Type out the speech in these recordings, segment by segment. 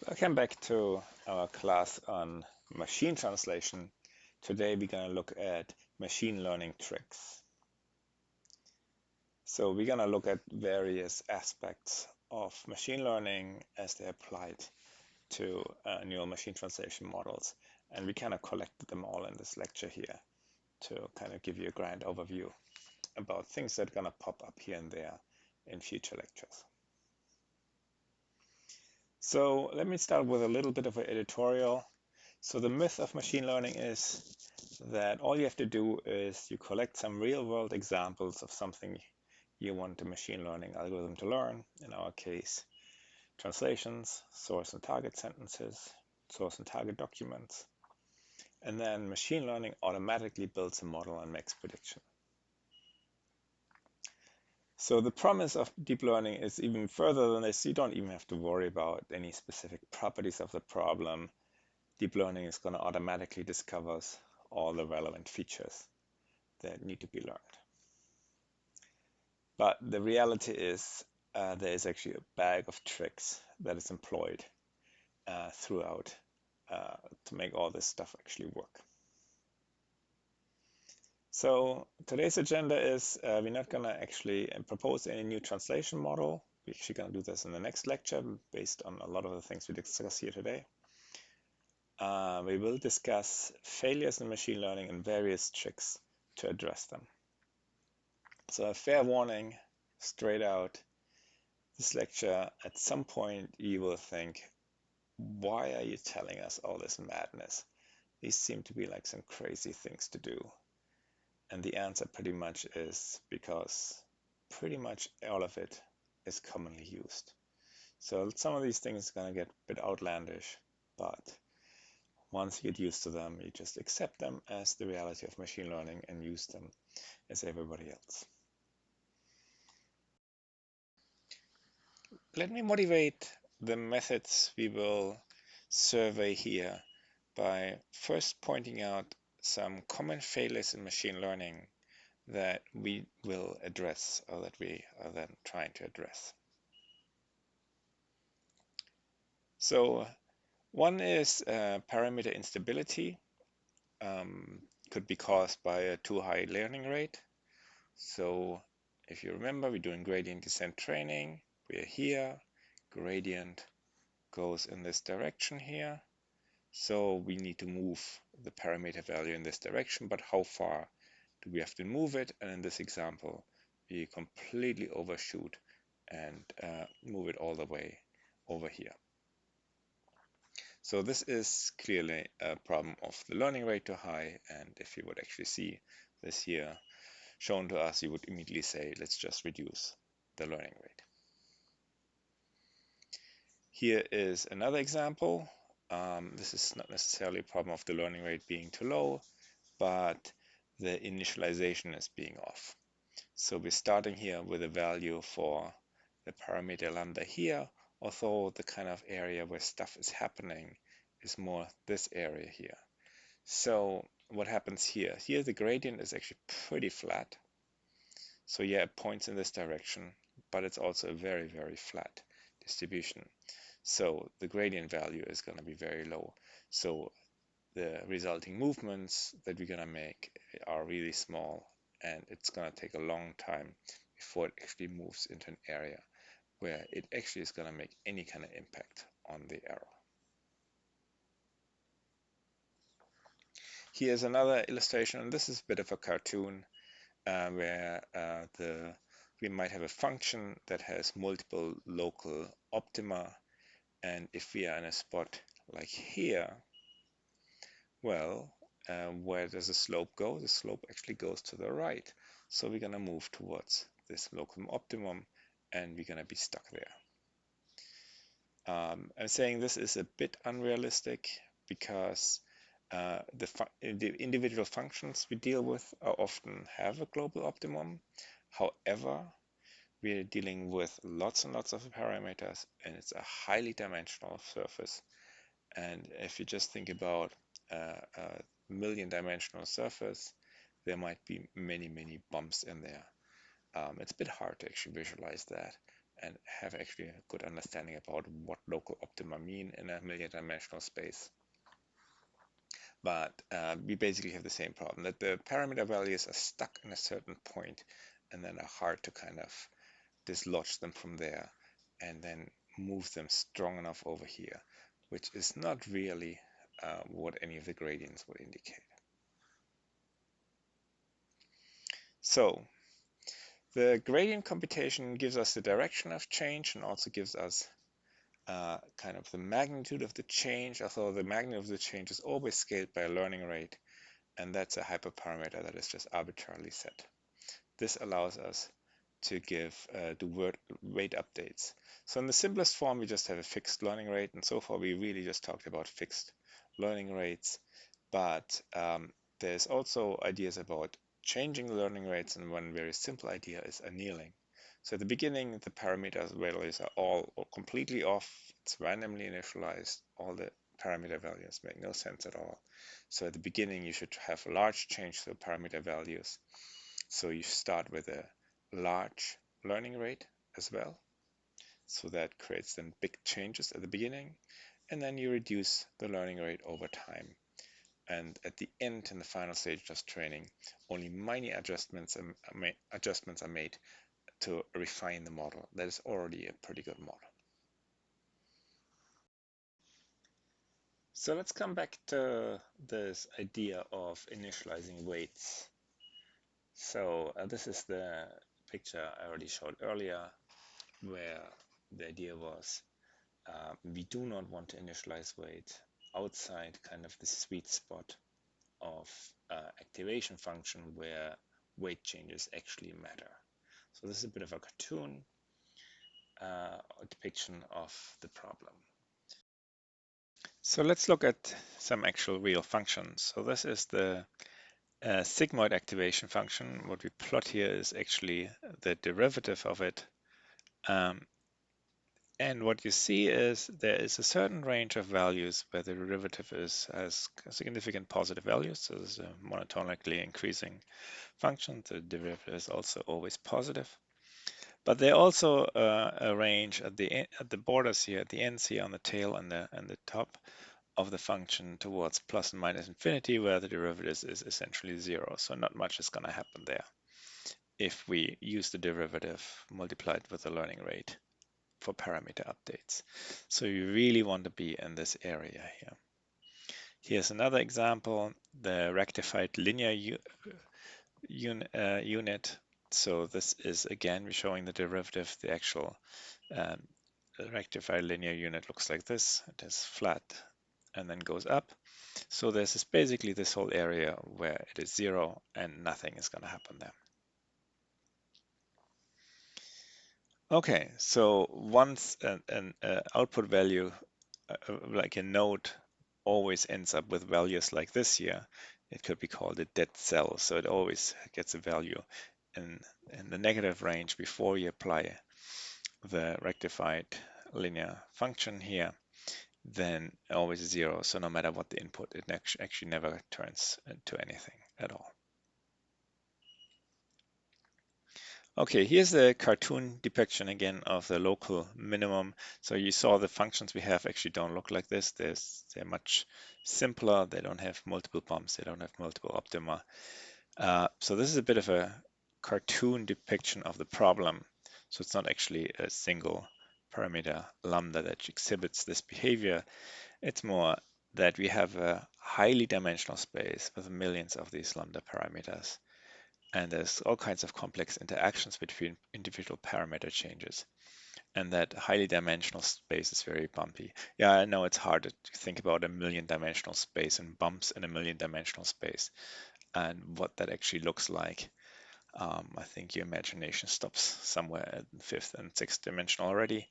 Welcome back to our class on machine translation. Today we're going to look at machine learning tricks. So we're going to look at various aspects of machine learning as they applied to neural machine translation models. And we kind of collected them all in this lecture here to kind of give you a grand overview about things that are going to pop up here and there in future lectures. So let me start with a little bit of an editorial. So the myth of machine learning is that all you have to do is you collect some real-world examples of something you want a machine learning algorithm to learn. In our case, translations, source and target sentences, source and target documents. And then machine learning automatically builds a model and makes prediction. So the promise of deep learning is even further than this. You don't even have to worry about any specific properties of the problem. Deep learning is going to automatically discover all the relevant features that need to be learned. But the reality is there is actually a bag of tricks that is employed throughout to make all this stuff actually work. So today's agenda is we're not going to actually propose any new translation model. We're actually going to do this in the next lecture based on a lot of the things we discuss here today. We will discuss failures in machine learning and various tricks to address them. So a fair warning, straight out, this lecture, at some point you will think, why are you telling us all this madness? These seem to be like some crazy things to do. And the answer pretty much is because pretty much all of it is commonly used. So some of these things are going to get a bit outlandish, but once you get used to them, you just accept them as the reality of machine learning and use them as everybody else. Let me motivate the methods we will survey here by first pointing out some common failures in machine learning that we will address, or that we are then trying to address. So one is parameter instability. Could be caused by a too high learning rate. So if you remember, we're doing gradient descent training. We're here. Gradient goes in this direction here. So we need to move the parameter value in this direction, but how far do we have to move it? And in this example, we completely overshoot and move it all the way over here. So this is clearly a problem of the learning rate too high, and if you would actually see this here shown to us, you would immediately say, let's just reduce the learning rate. Here is another example. This is not necessarily a problem of the learning rate being too low, but the initialization is being off. So we're starting here with a value for the parameter lambda here, although the kind of area where stuff is happening is more this area here. So what happens here? Here the gradient is actually pretty flat. So yeah, it points in this direction, but it's also a very, very flat distribution. So the gradient value is going to be very low. So the resulting movements that we're going to make are really small, and it's going to take a long time before it actually moves into an area where it actually is going to make any kind of impact on the error. Here's another illustration, and this is a bit of a cartoon where we might have a function that has multiple local optima, and if we are in a spot like here, well, where does the slope go? The slope actually goes to the right. So we're going to move towards this local optimum, and we're going to be stuck there. I'm saying this is a bit unrealistic because the individual functions we deal with often have a global optimum. However, we're dealing with lots and lots of parameters, and it's a highly dimensional surface. And if you just think about a million-dimensional surface, there might be many, many bumps in there. It's a bit hard to actually visualize that, and have actually a good understanding about what local optima mean in a million-dimensional space. But we basically have the same problem, that the parameter values are stuck in a certain point and then are hard to kind of dislodge them from there and then move them strong enough over here, which is not really what any of the gradients would indicate. So the gradient computation gives us the direction of change and also gives us kind of the magnitude of the change, although the magnitude of the change is always scaled by a learning rate, and that's a hyperparameter that is just arbitrarily set. This allows us to do weight updates. So in the simplest form, we just have a fixed learning rate, and so far we really just talked about fixed learning rates, but there's also ideas about changing learning rates, and one very simple idea is annealing. So at the beginning, the parameter values are all or completely off. It's randomly initialized. All the parameter values make no sense at all. So at the beginning, you should have a large change to the parameter values. So you start with a large learning rate as well. So that creates then big changes at the beginning, and then you reduce the learning rate over time. And at the end, in the final stage of training, only minor adjustments are made to refine the model. That is already a pretty good model. So let's come back to this idea of initializing weights. So this is the picture I already showed earlier, where the idea was we do not want to initialize weight outside kind of the sweet spot of activation function where weight changes actually matter. So this is a bit of a cartoon depiction of the problem. So let's look at some actual real functions. So this is the sigmoid activation function. What we plot here is actually the derivative of it. And what you see is there is a certain range of values where the derivative has significant positive values. So this is a monotonically increasing function. The derivative is also always positive. But there also a range at the borders here, at the ends here on the tail and the top of the function towards plus and minus infinity, where the derivative is essentially zero. So not much is going to happen there if we use the derivative multiplied with the learning rate for parameter updates. So you really want to be in this area here. Here's another example, the rectified linear unit. So this is again showing the derivative. The actual rectified linear unit looks like this. It is flat and then goes up. So this is basically this whole area where it is zero and nothing is going to happen there. Okay, so once an output value, like a node, always ends up with values like this here, it could be called a dead cell. So it always gets a value in the negative range before you apply the rectified linear function here, then always zero. So no matter what the input, it actually never turns into anything at all. Okay, here's the cartoon depiction again of the local minimum. So you saw the functions we have actually don't look like this. They're much simpler. They don't have multiple bumps. They don't have multiple optima. So this is a bit of a cartoon depiction of the problem. So it's not actually a single parameter lambda that exhibits this behavior. It's more that we have a highly dimensional space with millions of these lambda parameters. And there's all kinds of complex interactions between individual parameter changes. And that highly dimensional space is very bumpy. Yeah, I know it's hard to think about a million dimensional space and bumps in a million dimensional space and what that actually looks like. I think your imagination stops somewhere at fifth and sixth dimension already,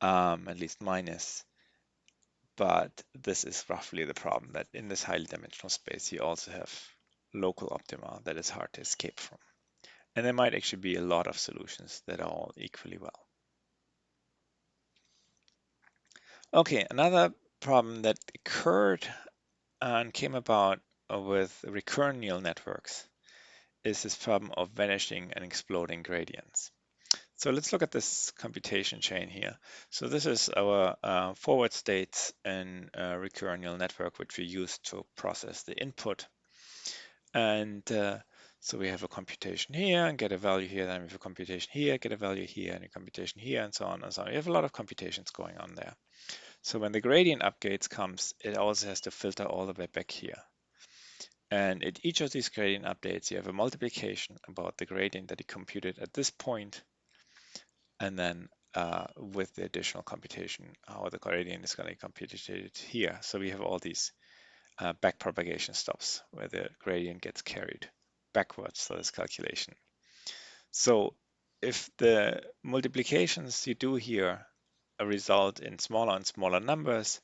at least mine is. But this is roughly the problem, that in this highly dimensional space, you also have local optima that is hard to escape from. And there might actually be a lot of solutions that are all equally well. Okay, another problem that occurred and came about with recurrent neural networks is this problem of vanishing and exploding gradients. So let's look at this computation chain here. So this is our forward states in a recurrent neural network, which we use to process the input. And so we have a computation here and get a value here, then we have a computation here, get a value here, and a computation here, and so on and so on. We have a lot of computations going on there. So when the gradient updates comes, it also has to filter all the way back here. And at each of these gradient updates, you have a multiplication about the gradient that you computed at this point, and then with the additional computation, how the gradient is going to be computed here. So we have all these back propagation stops where the gradient gets carried backwards to this calculation. So if the multiplications you do here result in smaller and smaller numbers,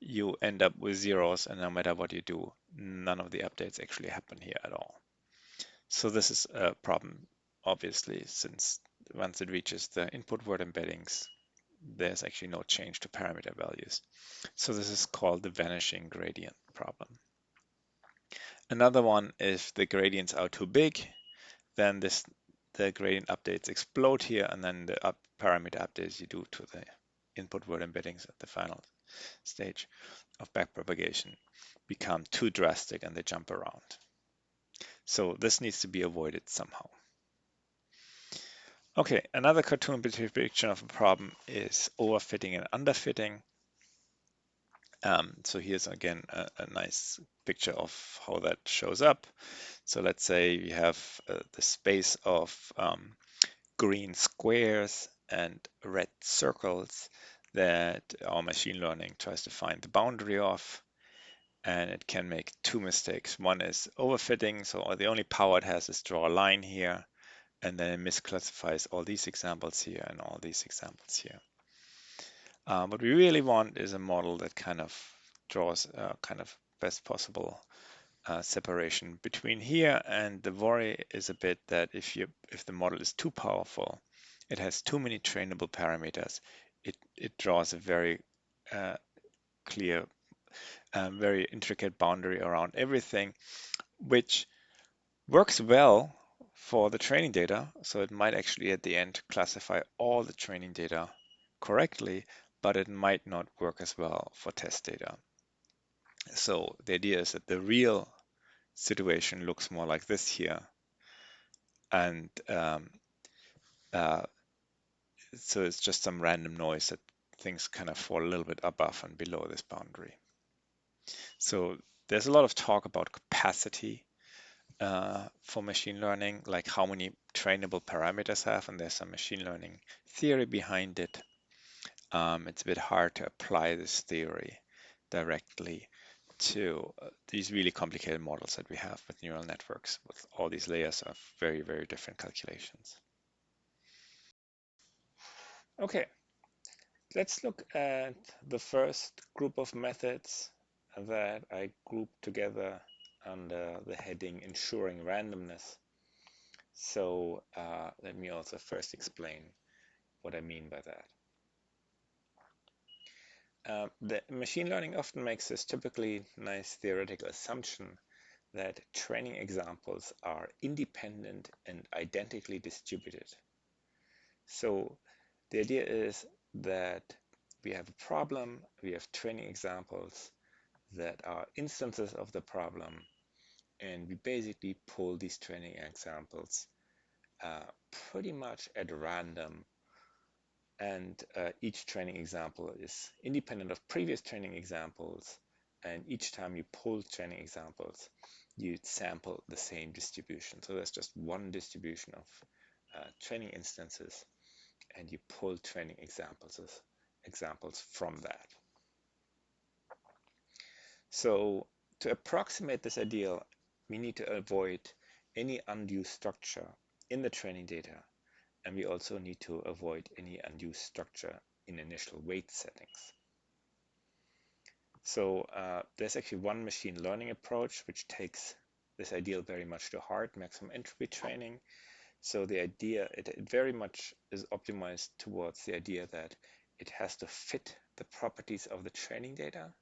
you end up with zeros, and no matter what you do, none of the updates actually happen here at all. So this is a problem, obviously, since once it reaches the input word embeddings, there's actually no change to parameter values. So this is called the vanishing gradient problem. Another one, if the gradients are too big, then the gradient updates explode here, and then the parameter updates you do to the input word embeddings at the final stage of backpropagation become too drastic and they jump around. So this needs to be avoided somehow. Okay, another cartoon depiction of a problem is overfitting and underfitting. So here's again a nice picture of how that shows up. So let's say we have the space of green squares and red circles that our machine learning tries to find the boundary of, and it can make two mistakes. One is overfitting, so the only power it has is draw a line here, and then it misclassifies all these examples here and all these examples here. What we really want is a model that kind of draws kind of best possible separation between here, and the worry is a bit that if the model is too powerful, it has too many trainable parameters, it draws a very clear, very intricate boundary around everything, which works well for the training data. So it might actually at the end classify all the training data correctly, but it might not work as well for test data. So the idea is that the real situation looks more like this here. And so it's just some random noise that things kind of fall a little bit above and below this boundary. So there's a lot of talk about capacity for machine learning, like how many trainable parameters have, and there's some machine learning theory behind it. It's a bit hard to apply this theory directly to these really complicated models that we have with neural networks, with all these layers of very, very different calculations. Okay, let's look at the first group of methods that I grouped together under the heading ensuring randomness. So let me also first explain what I mean by that. The machine learning often makes this typically nice theoretical assumption that training examples are independent and identically distributed. So the idea is that we have a problem, we have training examples that are instances of the problem, and we basically pull these training examples pretty much at random, and each training example is independent of previous training examples, and each time you pull training examples, you sample the same distribution. So there's just one distribution of training instances, and you pull training examples from that. So to approximate this ideal, we need to avoid any undue structure in the training data, and we also need to avoid any undue structure in initial weight settings. So there's actually one machine learning approach which takes this ideal very much to heart, maximum entropy training. So the idea, it very much is optimized towards the idea that it has to fit the properties of the training data,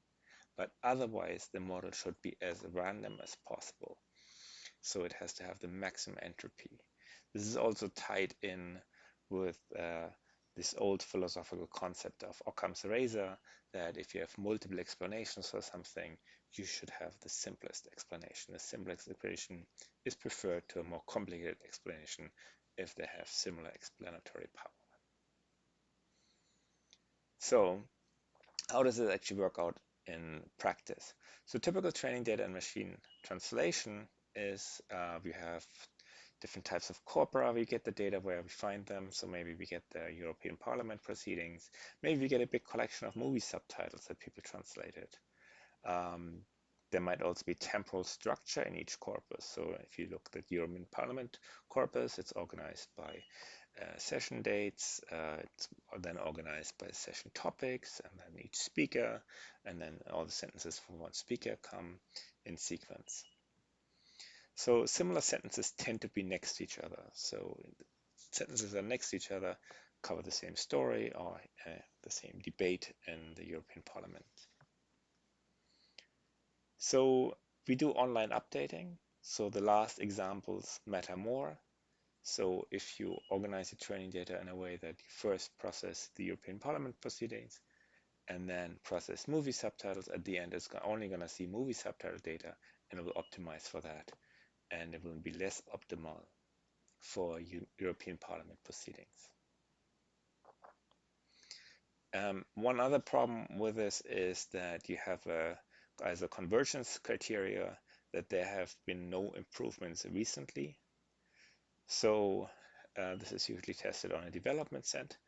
but otherwise the model should be as random as possible. So it has to have the maximum entropy. This is also tied in with this old philosophical concept of Occam's razor, that if you have multiple explanations for something, you should have the simplest explanation. The simplest explanation is preferred to a more complicated explanation if they have similar explanatory power. So how does it actually work out in practice? So typical training data and machine translation is we have different types of corpora. We get the data where we find them. So maybe we get the European Parliament proceedings. Maybe we get a big collection of movie subtitles that people translated. There might also be temporal structure in each corpus. So if you look at the European Parliament corpus, it's organized by session dates, it's then organized by session topics, and then each speaker, and then all the sentences from one speaker come in sequence. So similar sentences tend to be next to each other. So sentences are next to each other, cover the same story or the same debate in the European Parliament. So we do online updating. So the last examples matter more. So if you organize your training data in a way that you first process the European Parliament proceedings and then process movie subtitles, at the end it's only going to see movie subtitle data and it will optimize for that. And it will be less optimal for European Parliament proceedings. One other problem with this is that you have as a convergence criteria that there have been no improvements recently. So this is usually tested on a development set.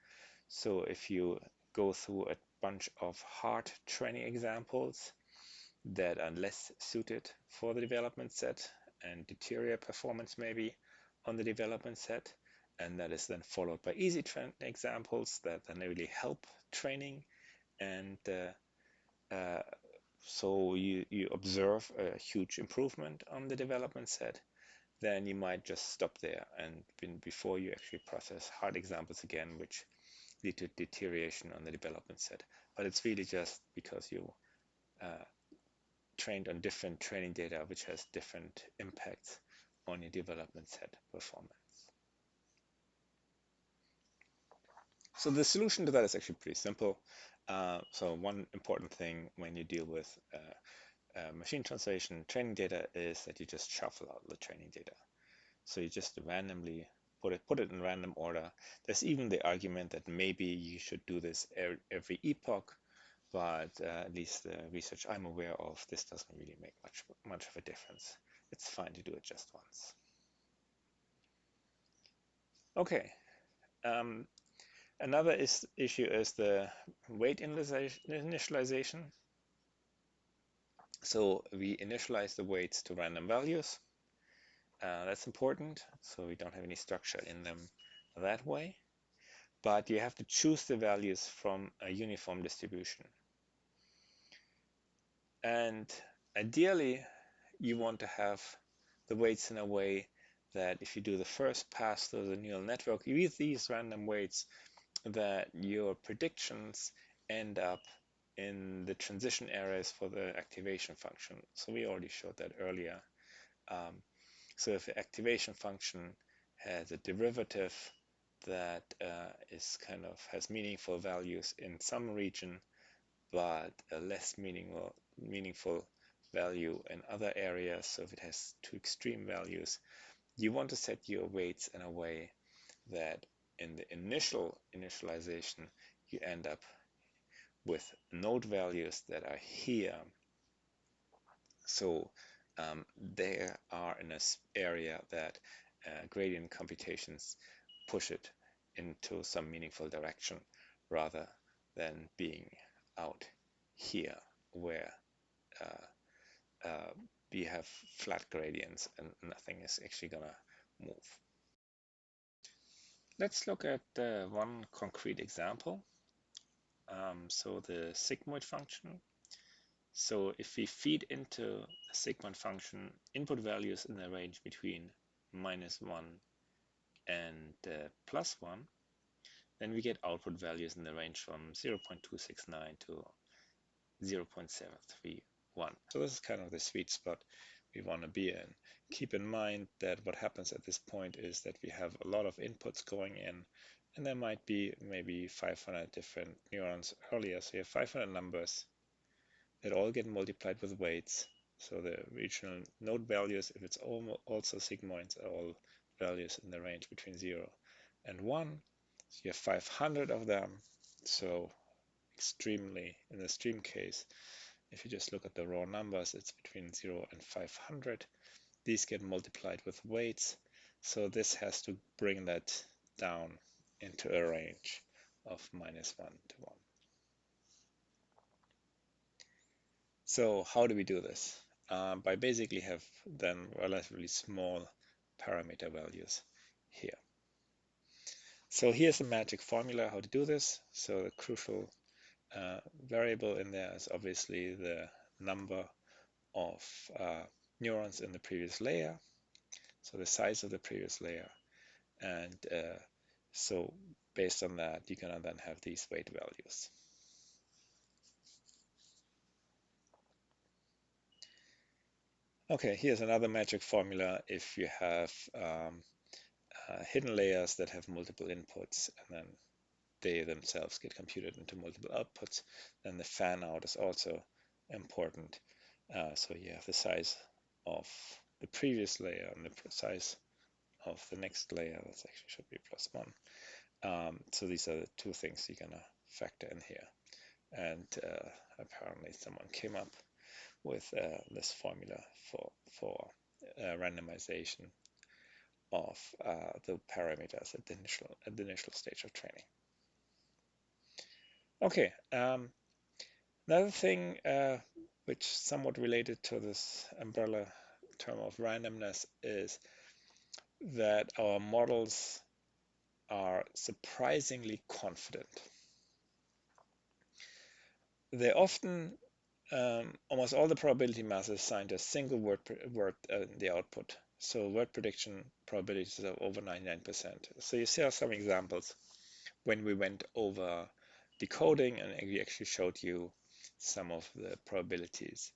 So if you go through a bunch of hard training examples that are less suited for the development set and deteriorate performance maybe on the development set, and that is then followed by easy examples that then really help training, and so you observe a huge improvement on the development set, then you might just stop there and before you actually process hard examples again, which lead to deterioration on the development set. But it's really just because you trained on different training data, which has different impacts on your development set performance. So the solution to that is actually pretty simple. So one important thing when you deal with machine translation training data is that you just shuffle out the training data. So you just randomly put it in random order. There's even the argument that maybe you should do this every epoch, but at least the research I'm aware of, this doesn't really make much of a difference. It's fine to do it just once. Okay. Another issue is the weight initialization. So we initialize the weights to random values. That's important, so we don't have any structure in them that way. But you have to choose the values from a uniform distribution. And ideally, you want to have the weights in a way that if you do the first pass through the neural network with these random weights, that your predictions end up in the transition areas for the activation function. So we already showed that earlier. So if the activation function has a derivative that has meaningful values in some region, but a less meaningful value in other areas, so if it has two extreme values, you want to set your weights in a way that in the initialization you end up with node values that are here. So they are in an area that gradient computations push it into some meaningful direction rather than being out here where we have flat gradients and nothing is actually gonna move. Let's look at one concrete example. So the sigmoid function. So if we feed into the sigmoid function input values in the range between -1 and +1, then we get output values in the range from 0.269 to 0.731. So this is kind of the sweet spot we want to be in. Keep in mind that what happens at this point is that we have a lot of inputs going in, and there might be maybe 500 different neurons earlier. So you have 500 numbers that all get multiplied with weights. So the regional node values, if it's also sigmoids, are all values in the range between 0 and 1. So you have 500 of them. So extremely, in the extreme case, if you just look at the raw numbers, it's between 0 and 500. These get multiplied with weights. So this has to bring that down into a range of -1 to 1. So how do we do this? By basically have then relatively small parameter values here. So here's the magic formula how to do this. So the crucial variable in there is obviously the number of neurons in the previous layer, so the size of the previous layer, and so based on that you're gonna then have these weight values. Okay, here's another magic formula. If you have hidden layers that have multiple inputs and then they themselves get computed into multiple outputs, then the fan out is also important. So you have the size of the previous layer and the size of the next layer. That actually should be +1. So these are the two things you're gonna factor in here. And apparently someone came up with this formula for randomization of the parameters at the initial stage of training. Okay, another thing which somewhat related to this umbrella term of randomness is that our models are surprisingly confident. They often, almost all the probability mass is assigned to a single word in the output. So word prediction probabilities are over 99%. So you see some examples when we went over decoding, and we actually showed you some of the probabilities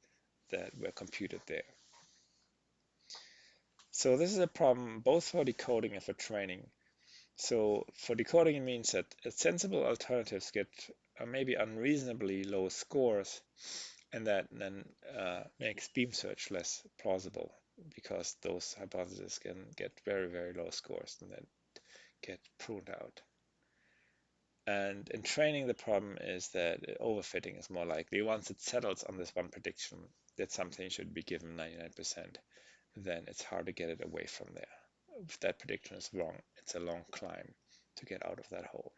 that were computed there. So this is a problem both for decoding and for training. So for decoding, it means that sensible alternatives get maybe unreasonably low scores, and that then makes beam search less plausible because those hypotheses can get very, very low scores and then get pruned out. And in training, the problem is that overfitting is more likely. Once it settles on this one prediction that something should be given 99%, then it's hard to get it away from there. If that prediction is wrong, it's a long climb to get out of that hole.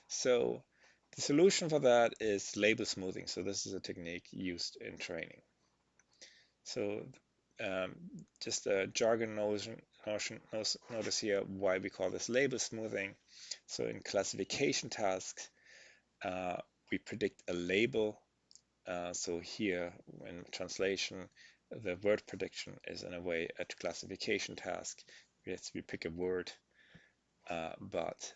So the solution for that is label smoothing. So this is a technique used in training. So just a jargon notice here why we call this label smoothing. So in classification tasks, we predict a label. So here in translation, the word prediction is in a way a classification task. Yes, we pick a word, but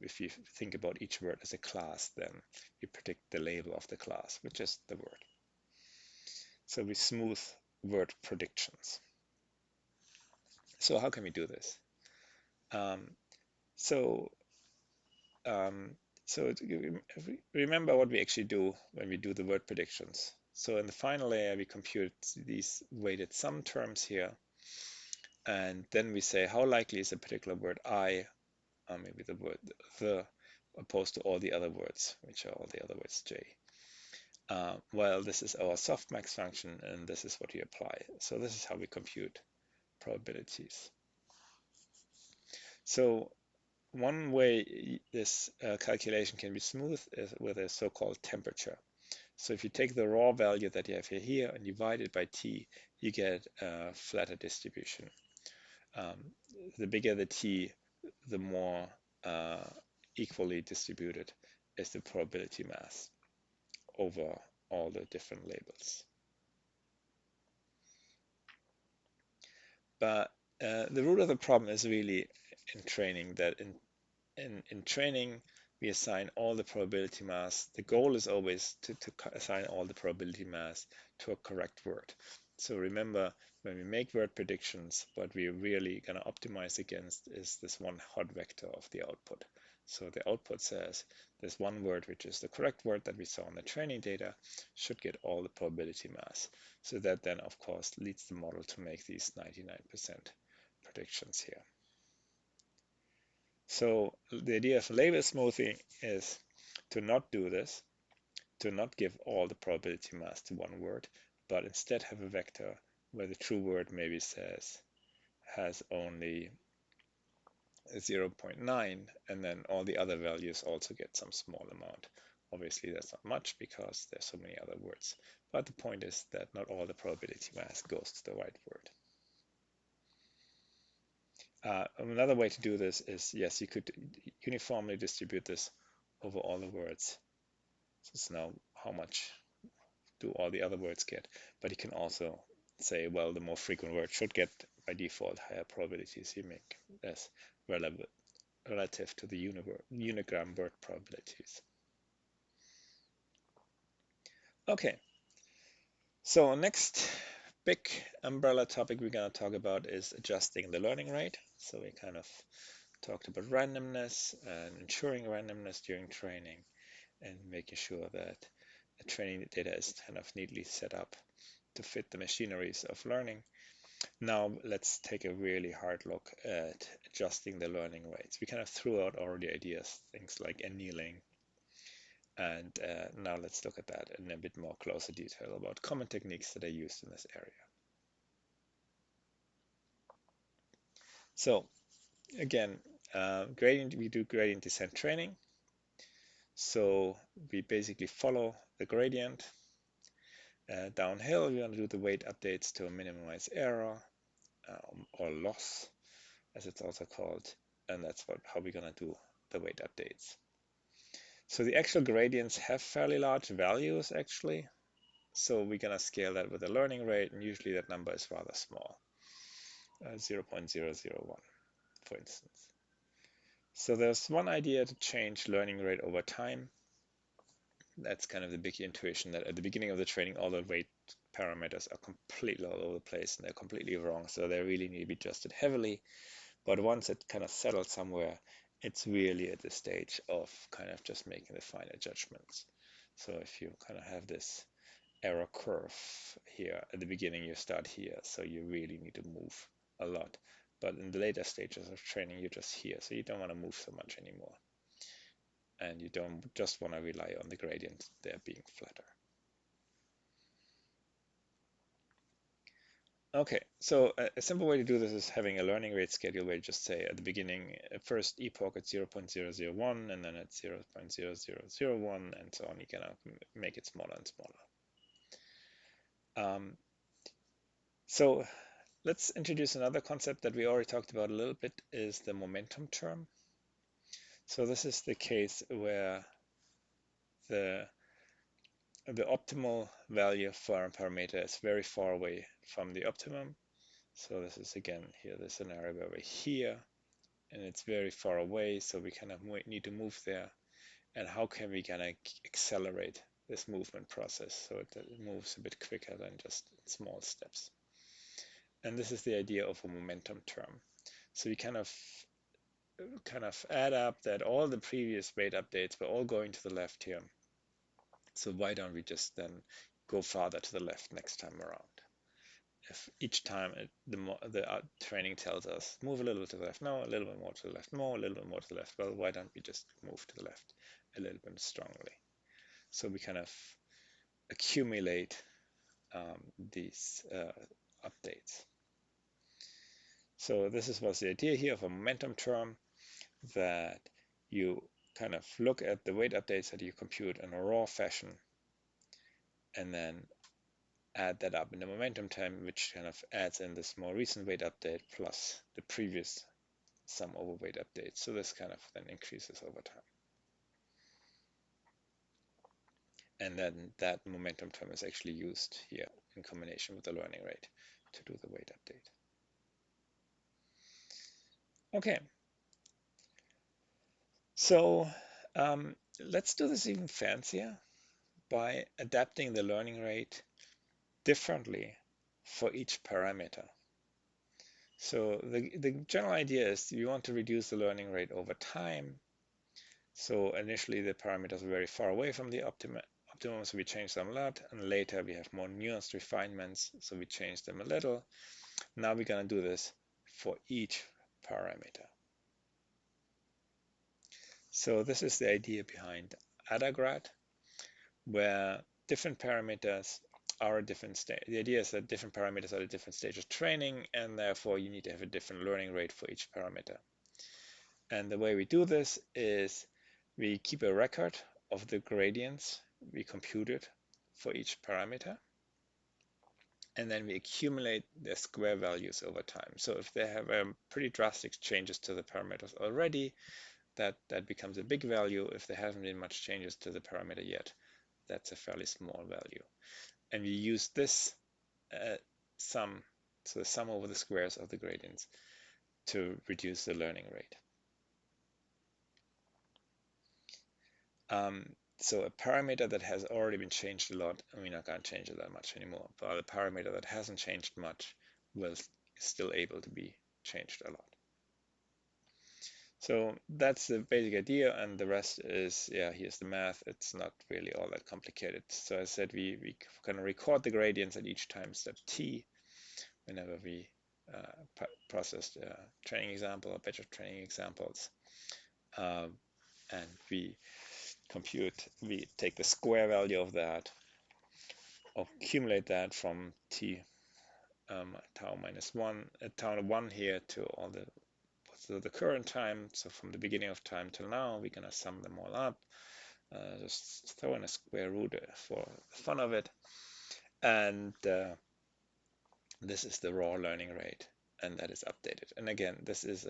if you think about each word as a class, then we predict the label of the class, which is the word. So we smooth word predictions. So how can we do this? So remember what we actually do when we do the word predictions. So in the final layer, we compute these weighted sum terms here. And then we say, how likely is a particular word I, or maybe the word the, opposed to all the other words, which are all the other words J. Well, this is our softmax function, and this is what we apply. So this is how we compute probabilities. So one way this calculation can be smooth is with a so-called temperature. So if you take the raw value that you have here and divide it by t, you get a flatter distribution. The bigger the t, the more equally distributed is the probability mass over all the different labels. But the root of the problem is really in training, that in training we assign all the probability mass. The goal is always to assign all the probability mass to a correct word. So remember, when we make word predictions, what we're really going to optimize against is this one hot vector of the output. So the output says this one word, which is the correct word that we saw in the training data, should get all the probability mass. So that then, of course, leads the model to make these 99% predictions here. So the idea of label smoothing is to not do this, to not give all the probability mass to one word, but instead have a vector where the true word maybe has only 0.9, and then all the other values also get some small amount. Obviously, that's not much because there's so many other words. But the point is that not all the probability mass goes to the right word. Another way to do this is, yes, you could uniformly distribute this over all the words. So it's now how much do all the other words get? But you can also say, well, the more frequent word should get by default higher probabilities. You make this relative to the unigram word probabilities. Okay, so next big umbrella topic we're going to talk about is adjusting the learning rate. So we kind of talked about randomness and ensuring randomness during training and making sure that the training data is kind of neatly set up to fit the machineries of learning. Now let's take a really hard look at adjusting the learning rates. We kind of threw out already ideas, things like annealing. And now let's look at that in a bit more closer detail about common techniques that are used in this area. So again, we do gradient descent training. So we basically follow the gradient. Downhill, we want to do the weight updates to minimize error or loss, as it's also called. And that's how we're going to do the weight updates. So the actual gradients have fairly large values, actually. So we're going to scale that with the learning rate, and usually that number is rather small, 0.001, for instance. So there's one idea to change learning rate over time. That's kind of the big intuition that at the beginning of the training, all the weight parameters are completely all over the place and they're completely wrong. So they really need to be adjusted heavily. But once it kind of settles somewhere, it's really at the stage of kind of just making the finer judgments. So if you kind of have this error curve here at the beginning, you start here, so you really need to move a lot. But in the later stages of training, you're just here, so you don't want to move so much anymore. And you don't just want to rely on the gradient there being flatter. Okay, so a simple way to do this is having a learning rate schedule where you just say at the beginning, first epoch at 0.001, and then at 0.0001, and so on. You can make it smaller and smaller. So let's introduce another concept that we already talked about a little bit, is the momentum term. So this is the case where the optimal value for a parameter is very far away from the optimum. So this is again here the scenario where we're here and it's very far away, so we kind of need to move there. And how can we kind of accelerate this movement process so it moves a bit quicker than just small steps? And this is the idea of a momentum term. So you kind of add up that all the previous weight updates were all going to the left here. So why don't we just then go farther to the left next time around? If each time the training tells us move a little bit to the left, no, a little bit more to the left, more, a little bit more to the left, well, why don't we just move to the left a little bit strongly? So we kind of accumulate these updates. So this was the idea here of a momentum term, that you kind of look at the weight updates that you compute in a raw fashion and then add that up in the momentum term, which kind of adds in this more recent weight update plus the previous sum over weight update. So this kind of then increases over time. And then that momentum term is actually used here in combination with the learning rate to do the weight update. Okay. So let's do this even fancier by adapting the learning rate differently for each parameter. So the general idea is you want to reduce the learning rate over time. So initially the parameters are very far away from the optimum, so we change them a lot, and later we have more nuanced refinements, so we change them a little. Now we're going to do this for each parameter. So this is the idea behind Adagrad, where different parameters are a different stage. The idea is that different parameters are at different stages of training, and therefore you need to have a different learning rate for each parameter. And the way we do this is we keep a record of the gradients we computed for each parameter, and then we accumulate their square values over time. So if they have pretty drastic changes to the parameters already, that becomes a big value. If there haven't been much changes to the parameter yet, that's a fairly small value. And we use this sum, so the sum over the squares of the gradients, to reduce the learning rate. So a parameter that has already been changed a lot, and we're not going to change it that much anymore, but a parameter that hasn't changed much will still able to be changed a lot. So that's the basic idea, and the rest is, yeah, here's the math. It's not really all that complicated. So as I said, we can record the gradients at each time step t whenever we process a training example or batch of training examples. And we take the square value of that, accumulate that from t tau minus 1, tau 1 here to all the current time. So from the beginning of time till now, we're going to sum them all up. Just throw in a square root for the fun of it. And this is the raw learning rate, and that is updated. And again, this is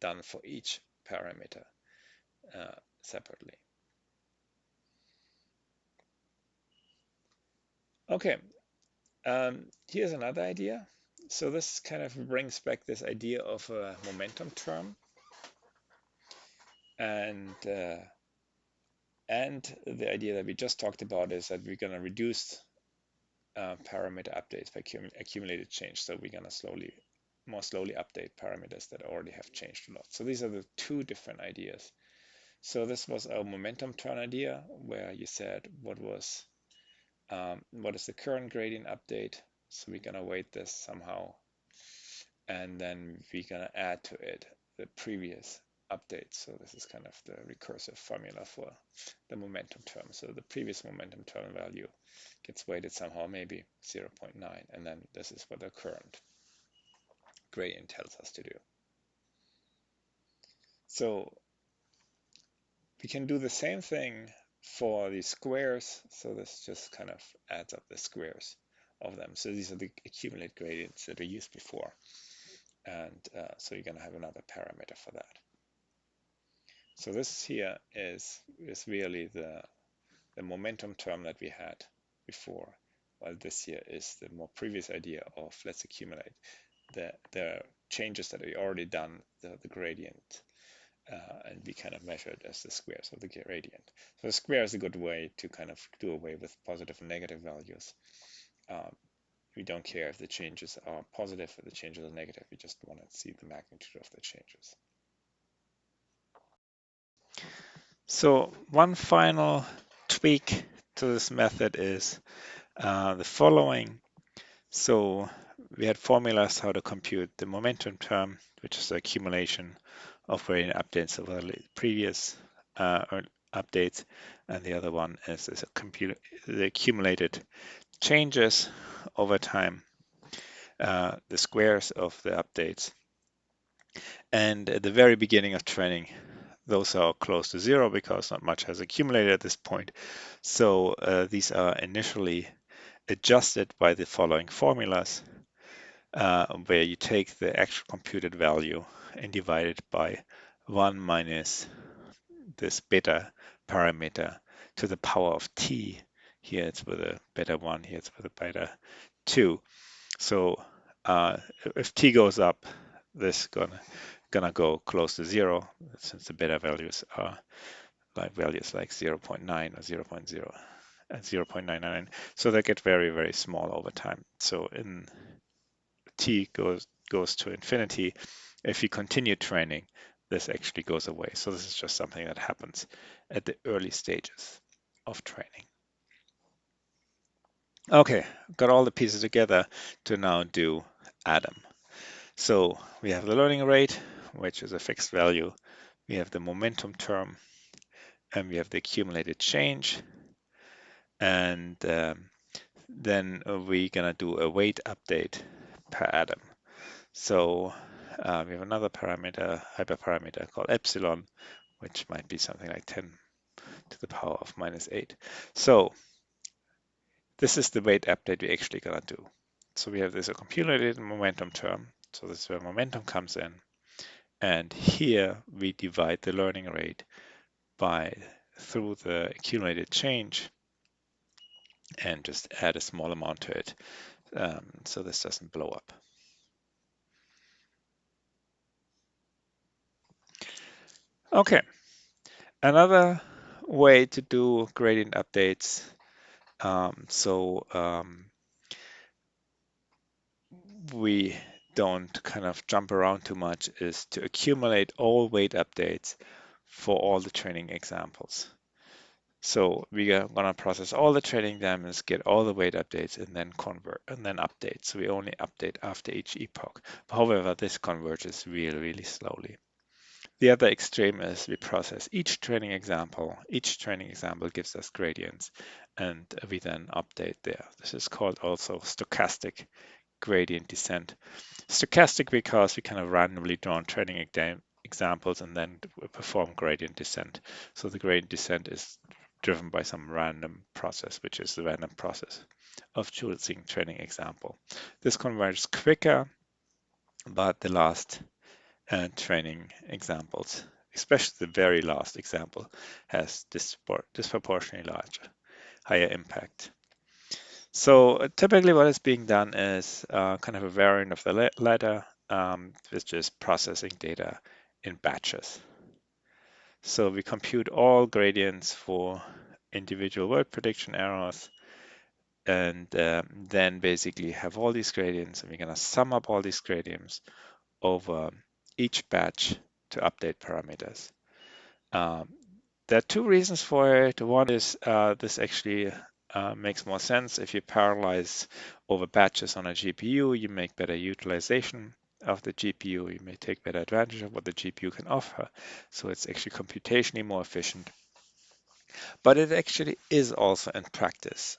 done for each parameter separately. Okay, here's another idea. So this kind of brings back this idea of a momentum term, and the idea that we just talked about is that we're going to reduce parameter updates by accumulated change. So we're going to more slowly update parameters that already have changed a lot. So these are the two different ideas. So this was our momentum turn idea, where you said what is the current gradient update. So we're going to weight this somehow, and then we're going to add to it the previous update. So this is kind of the recursive formula for the momentum term. So the previous momentum term value gets weighted somehow, maybe 0.9, and then this is what the current gradient tells us to do. So we can do the same thing for the squares. So this just kind of adds up the squares of them. So these are the accumulated gradients that we used before. And so you're going to have another parameter for that. So this here is really the momentum term that we had before, while this here is the more previous idea of let's accumulate the changes that we already done, the gradient, and we kind of measure it as the squares of the gradient. So the square is a good way to kind of do away with positive and negative values. We don't care if the changes are positive or the changes are negative. We just want to see the magnitude of the changes. So one final tweak to this method is the following. So we had formulas how to compute the momentum term, which is the accumulation of gradient updates over the previous updates, and the other one is the accumulated changes over time, the squares of the updates. And at the very beginning of training, those are close to zero because not much has accumulated at this point. So these are initially adjusted by the following formulas, where you take the actual computed value and divide it by 1 minus this beta parameter to the power of t. Here it's with a beta 1, here it's with a beta 2. So if t goes up, this is gonna go close to 0, since the beta values are like values like 0.9 or 0.0. at 0.999. So they get very, very small over time. So in t goes to infinity, if you continue training, this actually goes away. So this is just something that happens at the early stages of training. Okay, got all the pieces together to now do Adam. So we have the learning rate, which is a fixed value. We have the momentum term, and we have the accumulated change. And then we're gonna do a weight update per atom. So we have another parameter, hyperparameter called epsilon, which might be something like 10 to the power of -8. So this is the weight update we're actually gonna do. So we have this accumulated momentum term. So this is where momentum comes in. And here we divide the learning rate by through the accumulated change and just add a small amount to it, so this doesn't blow up. Okay, another way to do gradient updates. We don't kind of jump around too much, is to accumulate all weight updates for all the training examples. So we are gonna process all the training demos, get all the weight updates, and then convert and then update. So we only update after each epoch. However, this converges really, really slowly. The other extreme is we process each training example. Each training example gives us gradients, and we then update there. This is called also stochastic gradient descent. Stochastic because we kind of randomly draw training examples and then perform gradient descent. So the gradient descent is driven by some random process, which is the random process of choosing training example. This converges quicker, but the last training examples, especially the very last example, has disproportionately larger, higher impact. So typically what is being done is kind of a variant of the latter, which is processing data in batches. So we compute all gradients for individual word prediction errors, and then basically have all these gradients, and we're going to sum up all these gradients over each batch to update parameters. There are two reasons for it. One is this actually makes more sense. If you parallelize over batches on a GPU, you make better utilization of the GPU. You may take better advantage of what the GPU can offer. So it's actually computationally more efficient. But it actually is also in practice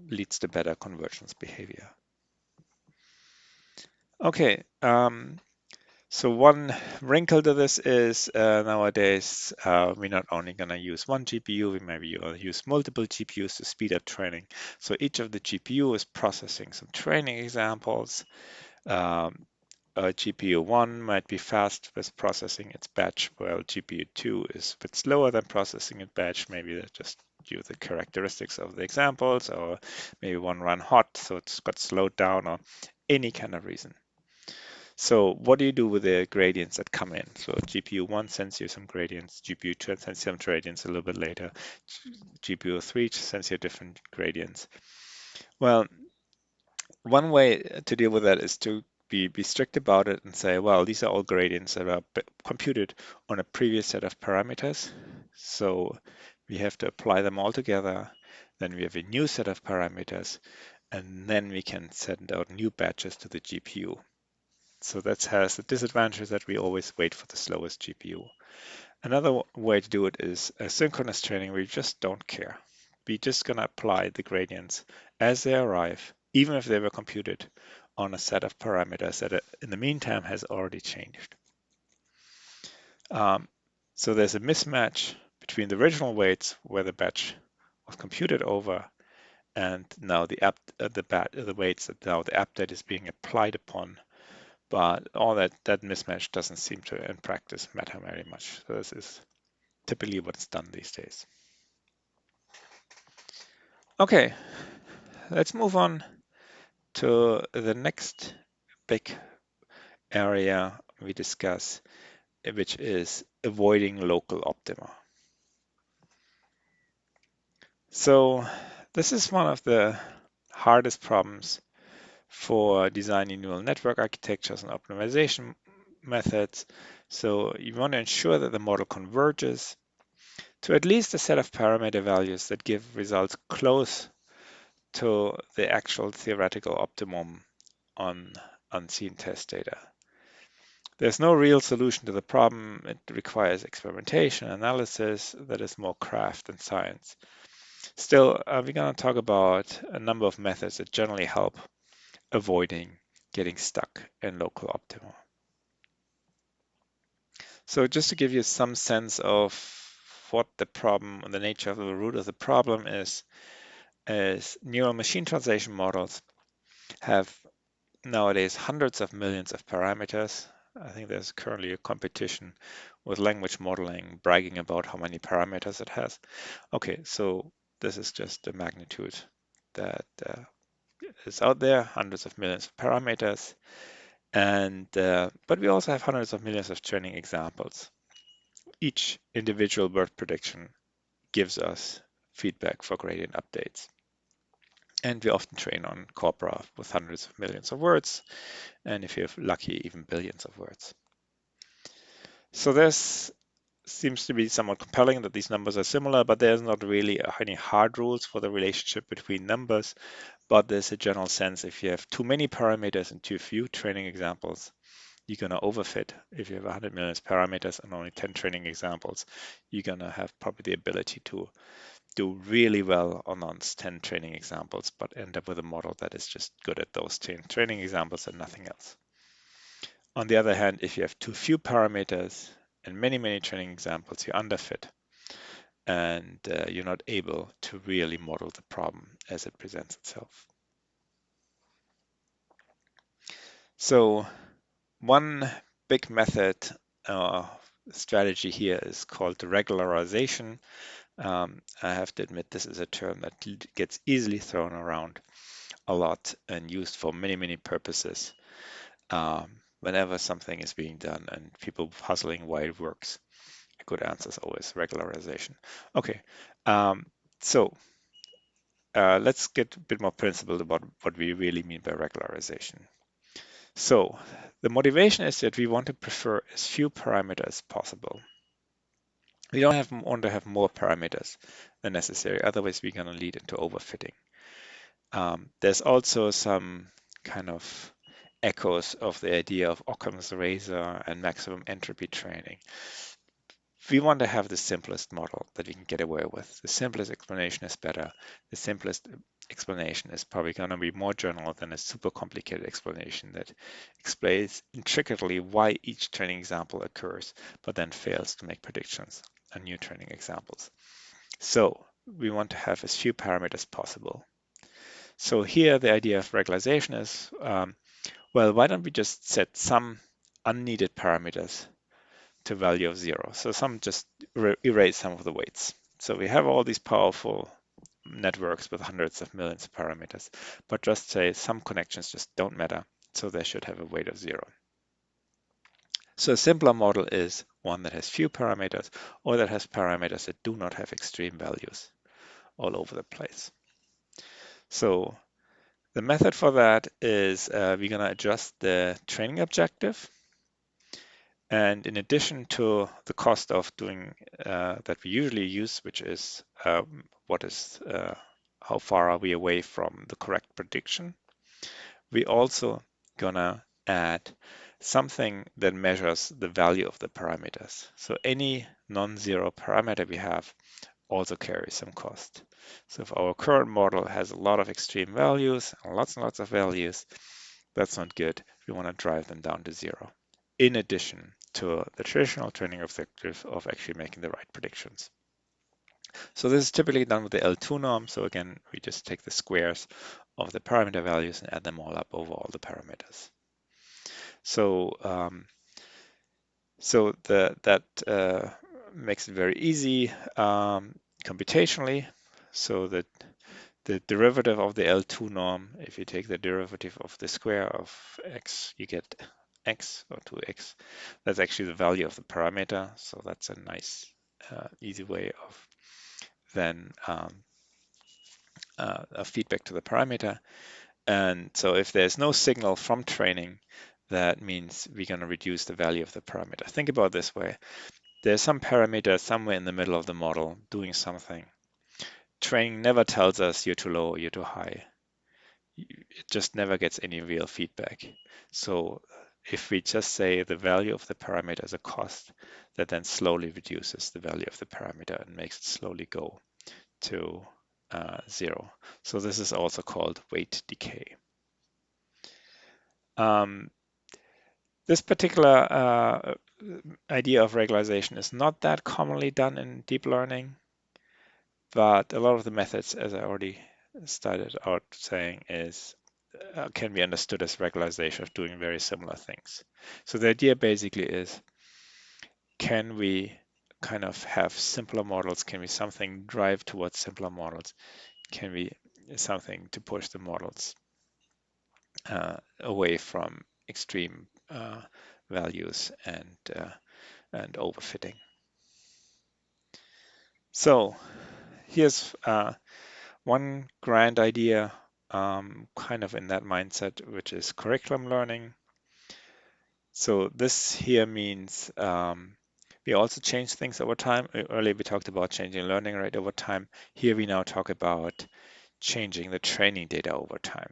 leads to better convergence behavior. Okay, so one wrinkle to this is nowadays we're not only going to use one GPU, we maybe use multiple GPUs to speed up training. So each of the GPU is processing some training examples. GPU 1 might be fast with processing its batch, while GPU 2 is a bit slower than processing its batch. Maybe that's just due to the characteristics of the examples, or maybe one ran hot, so it's got slowed down, or any kind of reason. So what do you do with the gradients that come in? So GPU 1 sends you some gradients, GPU 2 sends you some gradients a little bit later, GPU 3 sends you different gradients. Well, one way to deal with that is to be strict about it and say, well, these are all gradients that are computed on a previous set of parameters. So we have to apply them all together. Then we have a new set of parameters, and then we can send out new batches to the GPU. So that has the disadvantage that we always wait for the slowest GPU. Another way to do it is asynchronous training where you just don't care. We're just going to apply the gradients as they arrive, even if they were computed on a set of parameters that in the meantime has already changed. So there's a mismatch between the original weights where the batch was computed over and now the weights that now the update is being applied upon. But all that mismatch doesn't seem to, in practice, matter very much. So this is typically what's done these days. Okay, let's move on to the next big area we discuss, which is avoiding local optima. So this is one of the hardest problems for designing neural network architectures and optimization methods. So you want to ensure that the model converges to at least a set of parameter values that give results close to the actual theoretical optimum on unseen test data. There's no real solution to the problem. It requires experimentation, analysis that is more craft than science. Still, we're going to talk about a number of methods that generally help avoiding getting stuck in local optima. So just to give you some sense of what the problem and the nature of the root of the problem is neural machine translation models have nowadays hundreds of millions of parameters. I think there's currently a competition with language modeling bragging about how many parameters it has. Okay, so this is just the magnitude that is out there, hundreds of millions of parameters. And but we also have hundreds of millions of training examples. Each individual word prediction gives us feedback for gradient updates. And we often train on corpora with hundreds of millions of words, and if you're lucky, even billions of words. So this seems to be somewhat compelling that these numbers are similar, but there's not really any hard rules for the relationship between numbers. But there's a general sense if you have too many parameters and too few training examples, you're going to overfit. If you have 100 million parameters and only 10 training examples, you're going to have probably the ability to do really well on those 10 training examples, but end up with a model that is just good at those 10 training examples and nothing else. On the other hand, if you have too few parameters and many, many training examples, you underfit and you're not able to really model the problem as it presents itself. So one big method strategy here is called the regularization. I have to admit this is a term that gets easily thrown around a lot and used for many, many purposes. Whenever something is being done and people puzzling why it works, a good answer is always regularization. Okay, so let's get a bit more principled about what we really mean by regularization. So the motivation is that we want to prefer as few parameters as possible. We don't want to have more parameters than necessary, otherwise we're going to lead into overfitting. There's also some kind of echoes of the idea of Occam's razor and maximum entropy training. We want to have the simplest model that we can get away with. The simplest explanation is better. The simplest explanation is probably going to be more general than a super complicated explanation that explains intricately why each training example occurs, but then fails to make predictions on new training examples. So we want to have as few parameters as possible. So here the idea of regularization is, well, why don't we just set some unneeded parameters to value of 0? So some just erase some of the weights. So we have all these powerful networks with hundreds of millions of parameters, but just say some connections just don't matter, so they should have a weight of 0. So a simpler model is one that has few parameters or that has parameters that do not have extreme values all over the place. So the method for that is we're going to adjust the training objective. And in addition to the cost of doing that we usually use, which is how far are we away from the correct prediction, we also gonna add something that measures the value of the parameters. So any non-zero parameter we have also carries some cost. So if our current model has a lot of extreme values, lots and lots of values, that's not good. We want to drive them down to 0. In addition to the traditional training objective of actually making the right predictions. So this is typically done with the L2 norm. So again, we just take the squares of the parameter values and add them all up over all the parameters. So that makes it very easy computationally. So that the derivative of the L2 norm, if you take the derivative of the square of x, you get x or 2x. That's actually the value of the parameter. So that's a nice, easy way of then feedback to the parameter. And so if there's no signal from training, that means we're going to reduce the value of the parameter. Think about it this way. There's some parameter somewhere in the middle of the model doing something. Training never tells us you're too low or you're too high. It just never gets any real feedback. So if we just say the value of the parameter is a cost, that then slowly reduces the value of the parameter and makes it slowly go to 0. So this is also called weight decay. This particular idea of regularization is not that commonly done in deep learning, but a lot of the methods, as I already started out saying, can be understood as regularization of doing very similar things. So the idea basically is, can we kind of have simpler models? Can we something drive towards simpler models? Can we something to push the models away from extreme values and overfitting? So here's one grand idea kind of in that mindset, which is curriculum learning. So this here means we also change things over time. Earlier we talked about changing learning rate over time. Here we now talk about changing the training data over time.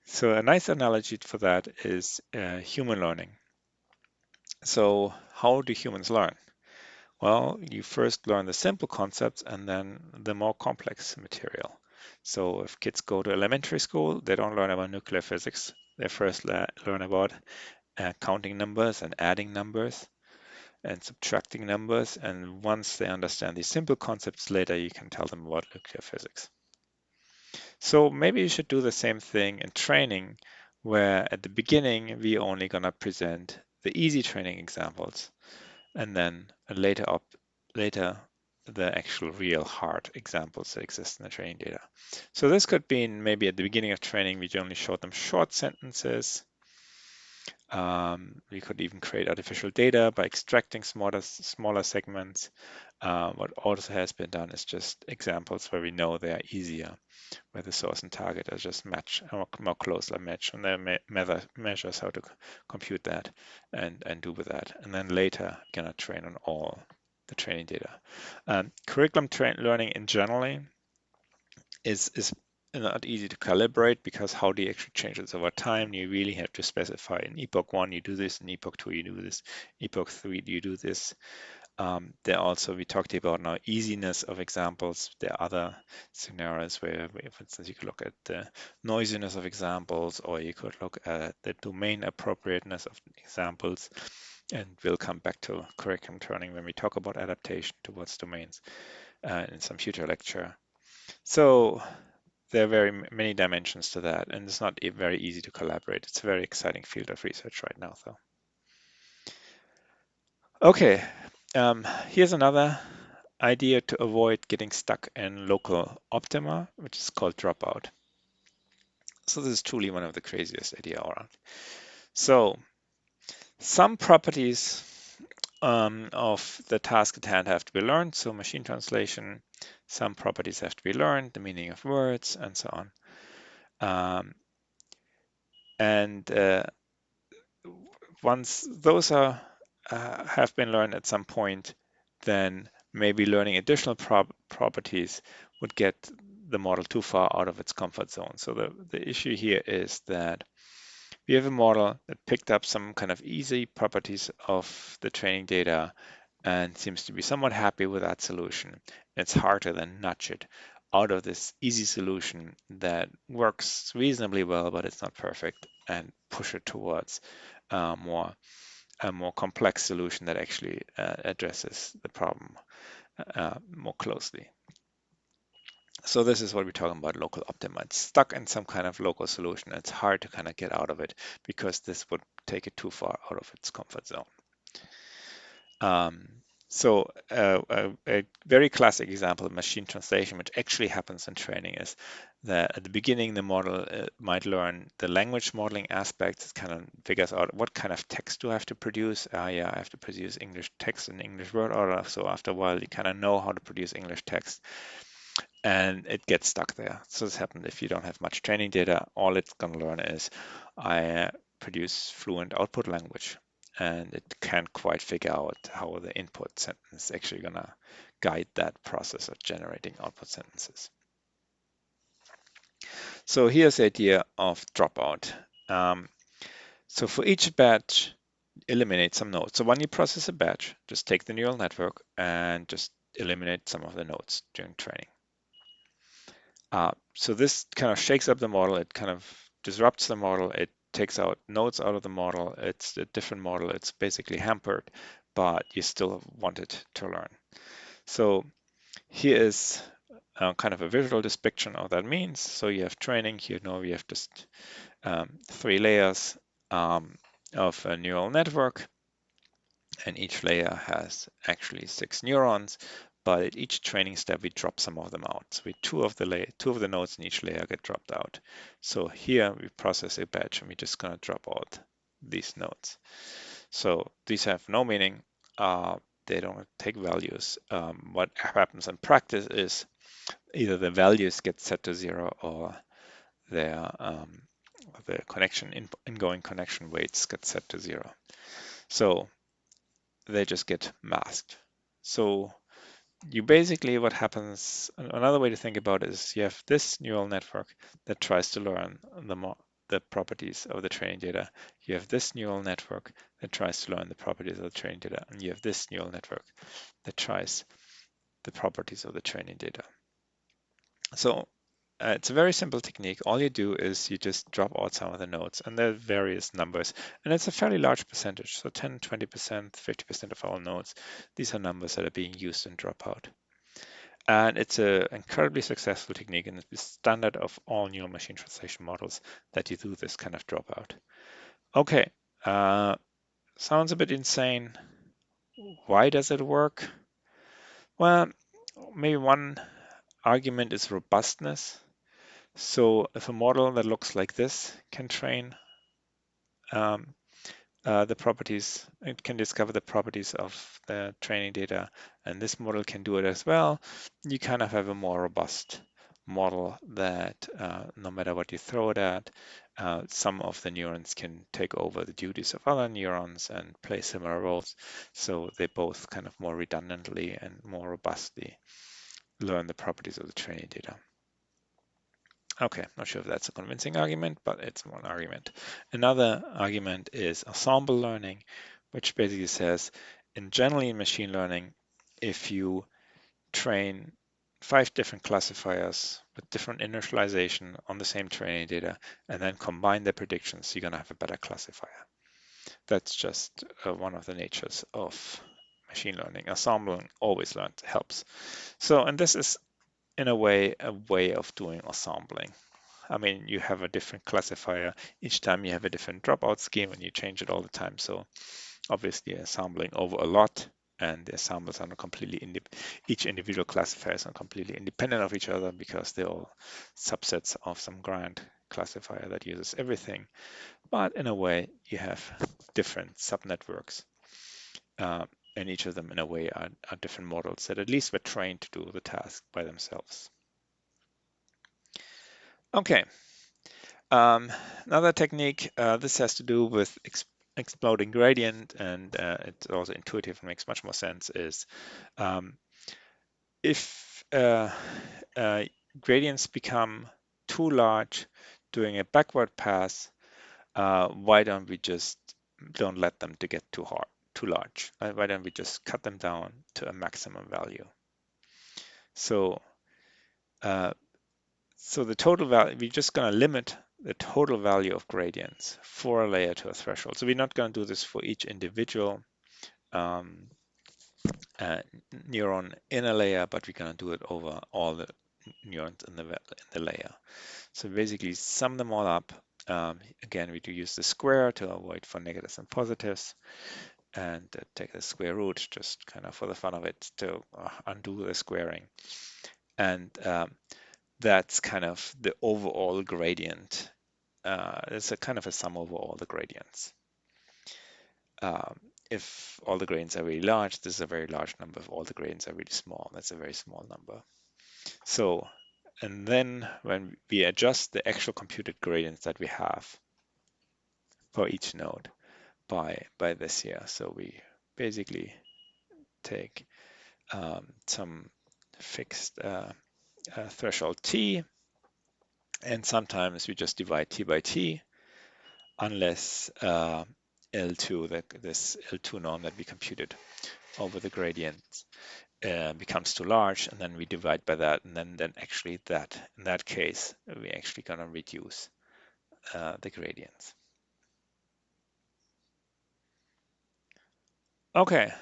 So a nice analogy for that is human learning. So how do humans learn? Well, you first learn the simple concepts and then the more complex material. So if kids go to elementary school, they don't learn about nuclear physics. They first learn about counting numbers and adding numbers and subtracting numbers. And once they understand these simple concepts, later you can tell them about nuclear physics. So maybe you should do the same thing in training, where at the beginning, we're only going to present the easy training examples, and then later the actual real hard examples that exist in the training data. So this could be maybe at the beginning of training, we only showed them short sentences. We could even create artificial data by extracting smaller segments. What also has been done is just examples where we know they are easier, where the source and target are just more closely matched, and there measures how to compute that and do with that. And then later, gonna train on all the training data. Curriculum learning in generally is not easy to calibrate, because how do you actually change this over time? You really have to specify in epoch 1 you do this, in epoch 2 you do this, epoch 3 you do this. There also, we talked about now easiness of examples. There are other scenarios where, for instance, you could look at the noisiness of examples, or you could look at the domain appropriateness of examples. And we'll come back to curriculum learning when we talk about adaptation towards domains in some future lecture. So there are very many dimensions to that, and it's not very easy to collaborate. It's a very exciting field of research right now, though. Okay, here's another idea to avoid getting stuck in local optima, which is called dropout. So this is truly one of the craziest ideas around. So some properties of the task at hand have to be learned. So machine translation, some properties have to be learned, the meaning of words, and so on. Once those have been learned at some point, then maybe learning additional properties would get the model too far out of its comfort zone. So the issue here is that we have a model that picked up some kind of easy properties of the training data and seems to be somewhat happy with that solution. It's hard to then nudge it out of this easy solution that works reasonably well, but it's not perfect, and push it towards a more complex solution that actually addresses the problem more closely. So this is what we're talking about, local optima. It's stuck in some kind of local solution. It's hard to kind of get out of it, because this would take it too far out of its comfort zone. So a very classic example of machine translation, which actually happens in training, is that at the beginning, the model might learn the language modeling aspects. It kind of figures out what kind of text do I have to produce. Yeah, I have to produce English text in English word order. So after a while, you kind of know how to produce English text. and it gets stuck there. So this happens if you don't have much training data. All it's going to learn is I produce fluent output language, and it can't quite figure out how the input sentence is actually going to guide that process of generating output sentences. So here's the idea of dropout. So for each batch, eliminate some nodes. So when you process a batch, just take the neural network and just eliminate some of the nodes during training. So this kind of shakes up the model. It kind of disrupts the model. It takes out nodes out of the model. It's a different model. It's basically hampered, but you still want it to learn. So here is kind of a visual depiction of what that means. So you have training. You know, we have just 3 layers of a neural network, and each layer has actually 6 neurons. But at each training step, we drop some of them out. So two of the nodes in each layer get dropped out. So here we process a batch, and we're just going to drop out these nodes. So these have no meaning. They don't take values. What happens in practice is either the values get set to 0 or their the ingoing connection weights get set to 0. So they just get masked. So you basically, what happens, another way to think about it is you have this neural network that tries to learn the properties of the training data. You have this neural network that tries to learn the properties of the training data. And you have this neural network that tries the properties of the training data. So it's a very simple technique. All you do is you just drop out some of the nodes, and there are various numbers. And it's a fairly large percentage. So 10, 20%, 50% of all nodes, these are numbers that are being used in Dropout. And it's an incredibly successful technique, and it's the standard of all neural machine translation models that you do this kind of dropout. Okay, sounds a bit insane. Why does it work? Well, maybe one argument is robustness. So if a model that looks like this can train um, the properties, it can discover the properties of the training data, and this model can do it as well, you kind of have a more robust model that no matter what you throw it at, some of the neurons can take over the duties of other neurons and play similar roles. So they both kind of more redundantly and more robustly learn the properties of the training data. Okay, not sure if that's a convincing argument, but it's one argument. Another argument is ensemble learning, which basically says, generally in machine learning, if you train 5 different classifiers with different initialization on the same training data and then combine their predictions, you're going to have a better classifier. That's just one of the natures of machine learning. Ensembling always helps. So, and this is in a way of doing assembling. I mean, you have a different classifier. Each time you have a different dropout scheme and you change it all the time. So obviously assembling over a lot, and the assemblers are not completely each individual classifier is not completely independent of each other because they're all subsets of some grand classifier that uses everything. But in a way, you have different subnetworks. And each of them in a way are different models that at least were trained to do the task by themselves. Okay, another technique, this has to do with exploding gradient, and it's also intuitive and makes much more sense, is if gradients become too large doing a backward pass, why don't we just don't let them to get too large? Why don't we just cut them down to a maximum value? So so the total value, we're just going to limit the total value of gradients for a layer to a threshold. So we're not going to do this for each individual um, neuron in a layer, but we're going to do it over all the neurons in the layer. So basically sum them all up. Again, we do use the square to avoid for negatives and positives, and take the square root just kind of for the fun of it to undo the squaring. And that's kind of the overall gradient. It's a kind of a sum over all the gradients. If all the gradients are really large, this is a very large number. If all the gradients are really small, that's a very small number. So, and then when we adjust the actual computed gradients that we have for each node by this here. So we basically take some fixed threshold t, and sometimes we just divide t by t, unless L2, this L2 norm that we computed over the gradient becomes too large, and then we divide by that, and then actually that in that case we actually gonna reduce the gradients. Okay.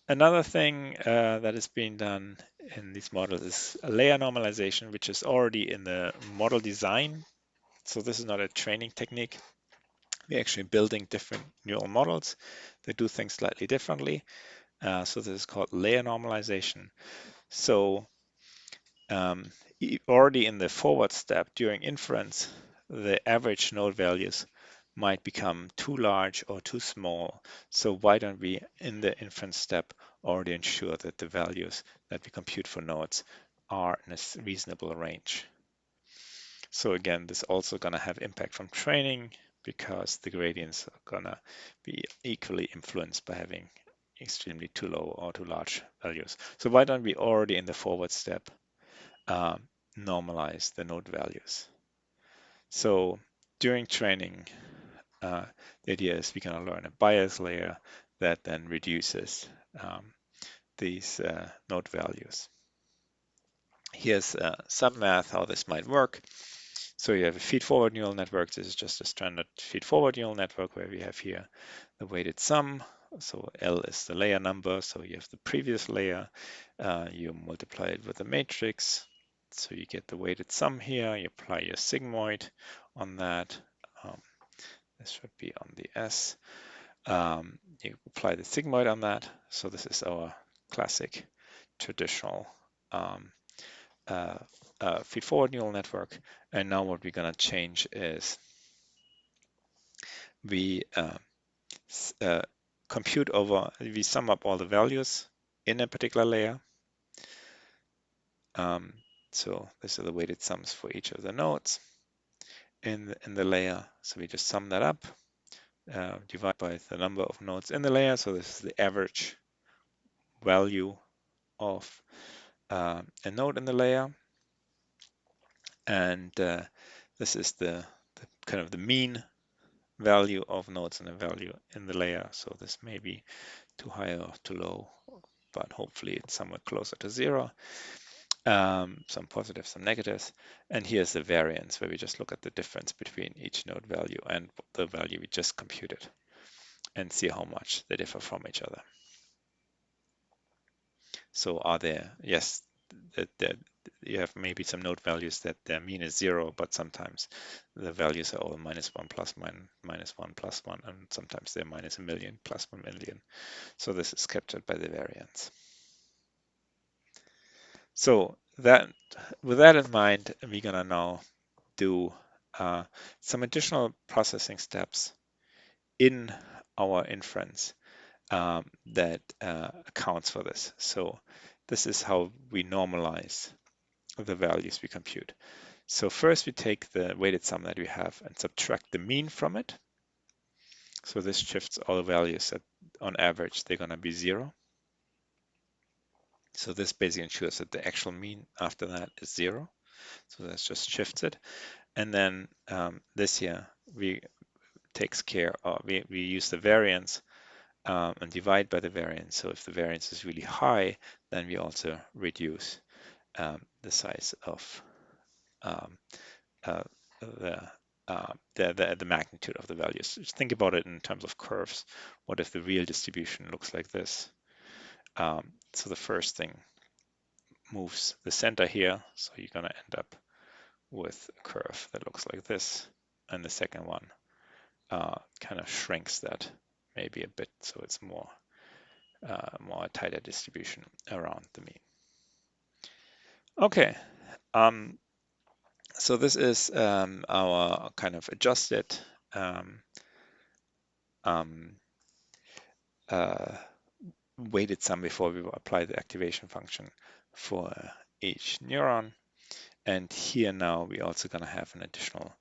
Another thing that is being done in these models is a layer normalization, which is already in the model design. So this is not a training technique. We're actually building different neural models that do things slightly differently. So this is called layer normalization. So already in the forward step during inference, the average node values might become too large or too small. So why don't we, in the inference step, already ensure that the values that we compute for nodes are in a reasonable range? So again, this also going to have impact from training, because the gradients are going to be equally influenced by having extremely too low or too large values. So why don't we already in the forward step normalize the node values? So during training, the idea is we're going to learn a bias layer that then reduces these node values. Here's some math how this might work. So you have a feed-forward neural network. This is just a standard feed-forward neural network where we have here the weighted sum. So L is the layer number. So you have the previous layer. You multiply it with a matrix. So you get the weighted sum here. You apply your sigmoid on that. This should be on the S. You apply the sigmoid on that. So this is our classic traditional feed-forward neural network. And now what we're going to change is we compute over, we sum up all the values in a particular layer. So these are the weighted sums for each of the nodes in the layer. So we just sum that up, divide by the number of nodes in the layer. So this is the average value of a node in the layer. And this is the kind of the mean value of nodes and a value in the layer. So this may be too high or too low, but hopefully it's somewhere closer to zero. Some positives, some negatives. And here's the variance, where we just look at the difference between each node value and the value we just computed and see how much they differ from each other. So are there, yes, that you have maybe some node values that their mean is zero, but sometimes the values are all -1 plus -1 plus 1, and sometimes they're -1 million plus 1 million. So this is captured by the variance. So that, with that in mind, we're gonna now do some additional processing steps in our inference that accounts for this. So this is how we normalize the values we compute. So first we take the weighted sum that we have and subtract the mean from it. So this shifts all the values that on average they're going to be zero. So this basically ensures that the actual mean after that is zero. So that just shifts it. And then this here we takes care of, we use the variance and divide by the variance. So if the variance is really high, then we also reduce the size of the magnitude of the values. Just think about it in terms of curves. What if the real distribution looks like this? So the first thing moves the center here, so you're going to end up with a curve that looks like this, and the second one kind of shrinks that maybe a bit, so it's more tighter distribution around the mean. Okay, so this is our kind of adjusted weighted sum before we apply the activation function for each neuron. And here now we're also going to have an additional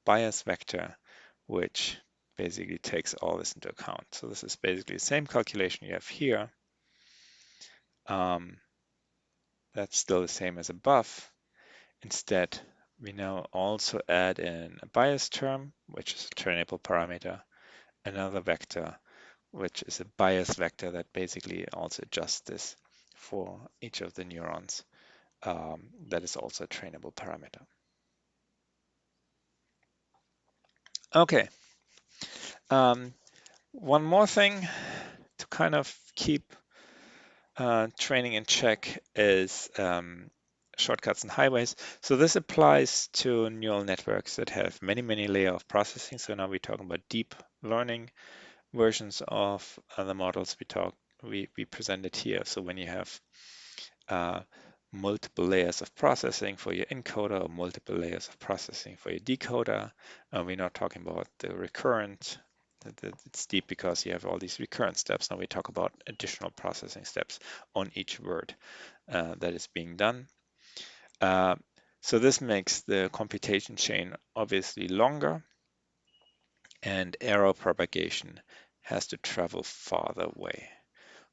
bias vector, which basically takes all this into account. So this is basically the same calculation you have here. That's still the same as above. Instead, we now also add in a bias term, which is a trainable parameter, another vector, which is a bias vector that basically also adjusts this for each of the neurons. That is also a trainable parameter. Okay. One more thing to kind of keep training in check is shortcuts and highways. So this applies to neural networks that have many, many layers of processing. So now we're talking about deep learning versions of the models we presented here. So when you have multiple layers of processing for your encoder or multiple layers of processing for your decoder, we're not talking about the recurrent. It's deep because you have all these recurrent steps. Now we talk about additional processing steps on each word that is being done. So this makes the computation chain obviously longer, and error propagation has to travel farther away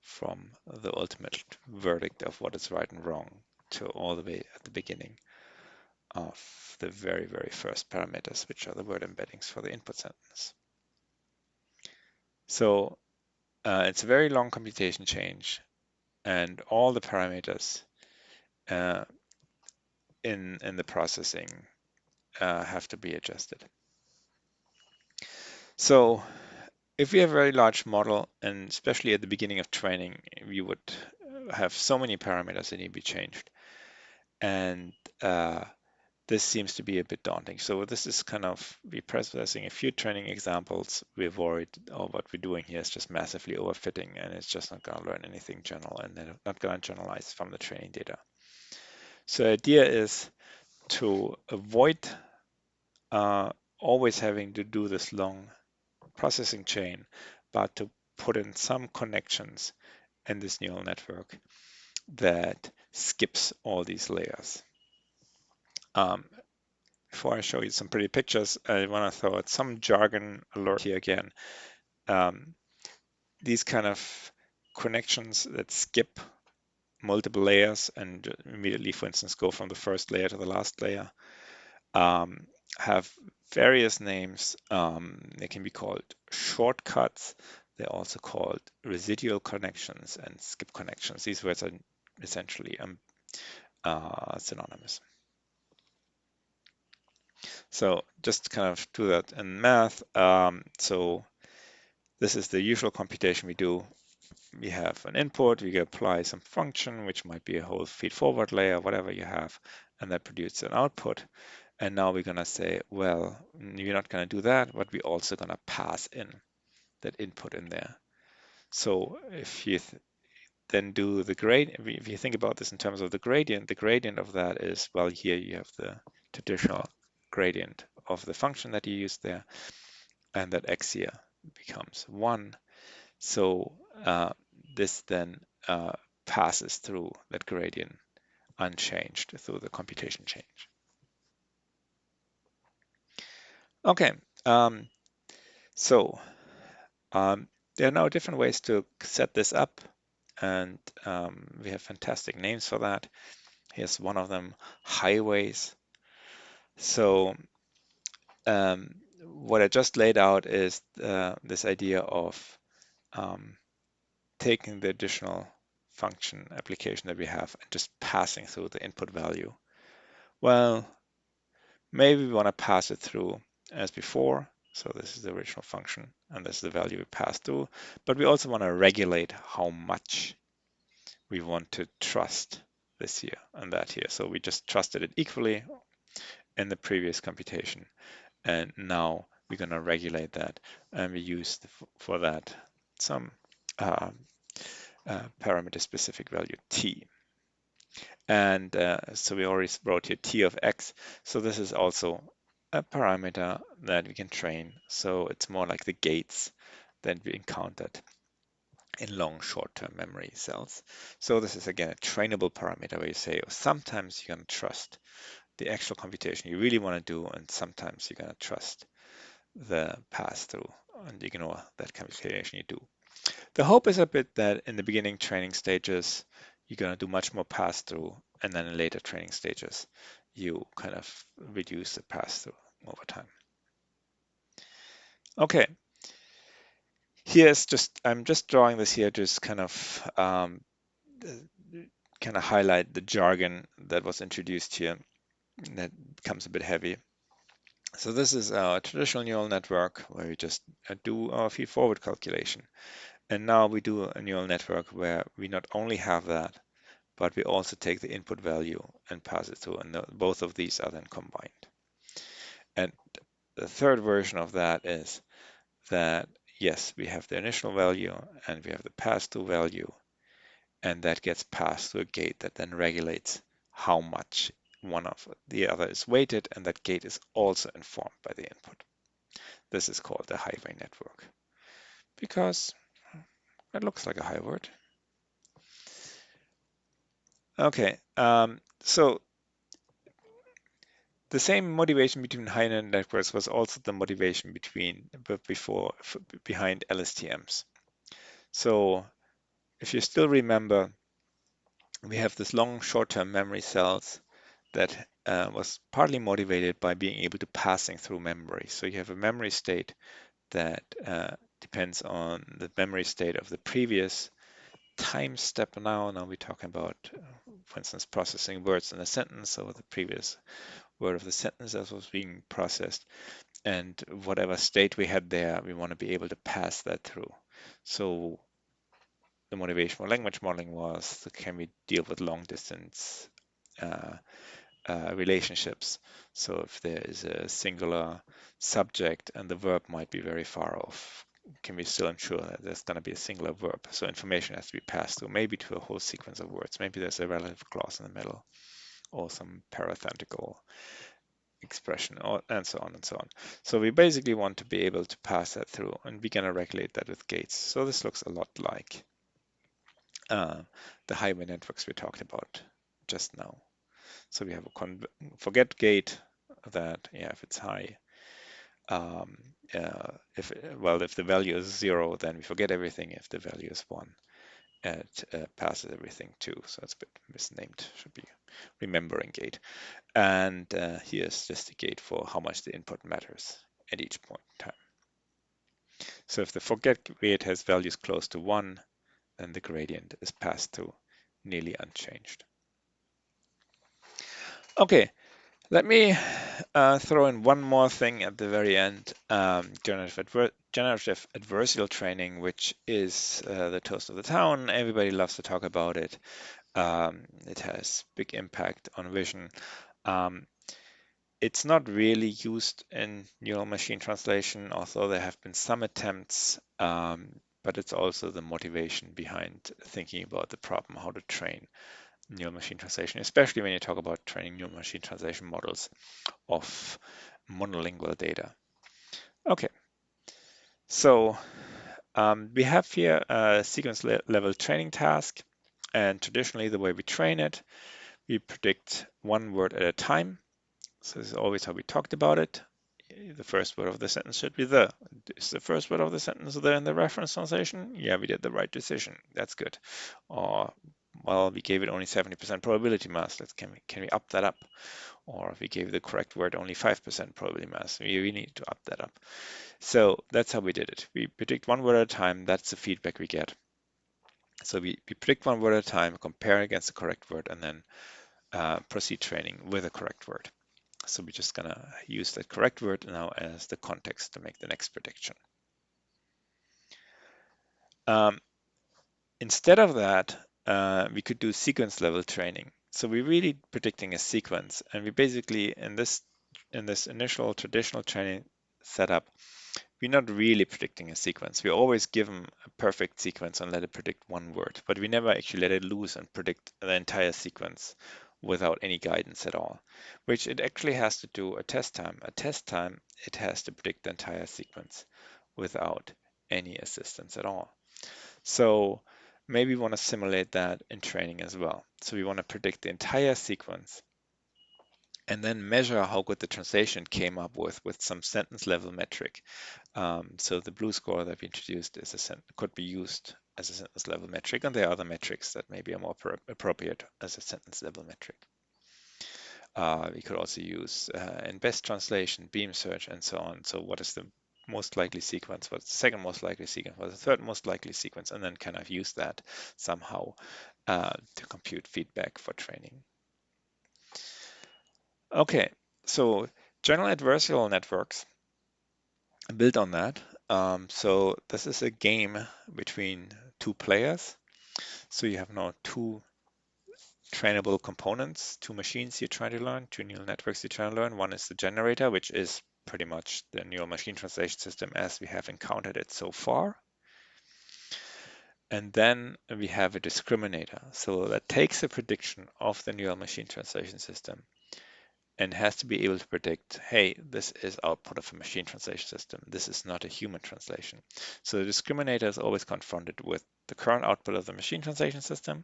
from the ultimate verdict of what is right and wrong to all the way at the beginning of the very, very first parameters, which are the word embeddings for the input sentence. So it's a very long computation chain, and all the parameters in the processing have to be adjusted. So if we have a very large model, and especially at the beginning of training, we would have so many parameters that need to be changed. And this seems to be a bit daunting. So this is kind of reprocessing a few training examples. We avoid, or what we're doing here is just massively overfitting, and it's just not going to learn anything general, and then not going to generalize from the training data. So the idea is to avoid always having to do this long processing chain, but to put in some connections in this neural network that skips all these layers. Before I show you some pretty pictures, I want to throw out some jargon alert here again. These kind of connections that skip multiple layers and immediately, for instance, go from the first layer to the last layer have various names. They can be called shortcuts. They're also called residual connections and skip connections. These words are essentially synonymous. So just kind of do that in math. So this is the usual computation we do. We have an input, we apply some function, which might be a whole feed-forward layer, whatever you have, and that produces an output. And now we're going to say, well, we're not going to do that, but we're also going to pass in that input in there. So if you then do the gradient, if you think about this in terms of the gradient of that is, well, here you have the traditional gradient of the function that you use there, and that x here becomes 1. So this then passes through that gradient unchanged through the computation change. Okay, so there are now different ways to set this up, and we have fantastic names for that. Here's one of them, highways. So what I just laid out is this idea of taking the additional function application that we have and just passing through the input value. Well, maybe we want to pass it through as before. So this is the original function, and this is the value we pass through. But we also want to regulate how much we want to trust this here and that here. So we just trusted it equally in the previous computation. And now we're going to regulate that. And we use for that some parameter-specific value t. And so we already wrote here t of x. So this is also a parameter that we can train. So it's more like the gates that we encountered in long short-term memory cells. So this is again a trainable parameter where you say, oh, sometimes you're going to trust the actual computation you really want to do, and sometimes you're going to trust the pass-through and ignore that computation you do. The hope is a bit that in the beginning training stages, you're going to do much more pass-through, and then in later training stages, you kind of reduce the pass-through over time. Okay, I'm just drawing this here, just kind of highlight the jargon that was introduced here that becomes a bit heavy. So this is our traditional neural network where we just do our feed-forward calculation. And now we do a neural network where we not only have that, but we also take the input value and pass it through, and both of these are then combined. And the third version of that is that, yes, we have the initial value and we have the pass-through value, and that gets passed through a gate that then regulates how much one of the other is weighted, and that gate is also informed by the input. This is called the highway network because it looks like a high word. Okay, so the same motivation between high-net networks was also the motivation behind LSTMs. So if you still remember, we have this long short-term memory cells that was partly motivated by being able to passing through memory. So you have a memory state that depends on the memory state of the previous time step. Now we're talking about, for instance, processing words in a sentence, so the previous word of the sentence that was being processed, and whatever state we had there, we want to be able to pass that through. So the motivation for language modeling was, can we deal with long distance relationships? So if there is a singular subject and the verb might be very far off, can we still ensure that there's going to be a singular verb? So information has to be passed through, maybe to a whole sequence of words. Maybe there's a relative clause in the middle or some parenthetical expression, and so on and so on. So we basically want to be able to pass that through, and we're going to regulate that with gates. So this looks a lot like the highway networks we talked about just now. So we have a forget gate that, yeah, if it's high, if the value is 0, then we forget everything. If the value is 1, it passes everything too. So it's a bit misnamed, should be remembering gate. And here's just a gate for how much the input matters at each point in time. So if the forget gate has values close to 1, then the gradient is passed through nearly unchanged. Okay, let me throw in one more thing at the very end, generative adversarial training, which is the toast of the town. Everybody loves to talk about it. It has big impact on vision. It's not really used in neural machine translation, although there have been some attempts, but it's also the motivation behind thinking about the problem, how to train neural machine translation, especially when you talk about training neural machine translation models of monolingual data. Okay, so we have here a sequence level training task, and traditionally the way we train it, we predict one word at a time. So this is always how we talked about it. The first word of the sentence should be the. Is the first word of the sentence there in the reference translation? Yeah, we did the right decision. That's good. Or, well, we gave it only 70% probability mass. Can we up that up? Or if we gave the correct word only 5% probability mass, we need to up that up. So that's how we did it. We predict one word at a time. That's the feedback we get. So we predict one word at a time, compare against the correct word, and then proceed training with the correct word. So we're just going to use that correct word now as the context to make the next prediction. Instead of that, we could do sequence level training. So we're really predicting a sequence, and we basically, in this initial traditional training setup, we're not really predicting a sequence. We always give them a perfect sequence and let it predict one word, but we never actually let it loose and predict the entire sequence without any guidance at all, which it actually has to do a test time. A test time, it has to predict the entire sequence without any assistance at all. So maybe we want to simulate that in training as well. So we want to predict the entire sequence and then measure how good the translation came up with some sentence level metric. So the blue score that we introduced could be used as a sentence level metric, and there are other metrics that maybe are more appropriate as a sentence level metric. We could also use in best translation, beam search, and so on. So what is the most likely sequence? What's the second most likely sequence? What's the third most likely sequence? And then kind of use that somehow to compute feedback for training. Okay, so general adversarial networks build on that. So this is a game between two players. So you have now two trainable components, two machines you're trying to learn, two neural networks you're trying to learn. One is the generator, which is pretty much the neural machine translation system as we have encountered it so far. And then we have a discriminator. So that takes a prediction of the neural machine translation system and has to be able to predict, hey, this is output of a machine translation system. This is not a human translation. So the discriminator is always confronted with the current output of the machine translation system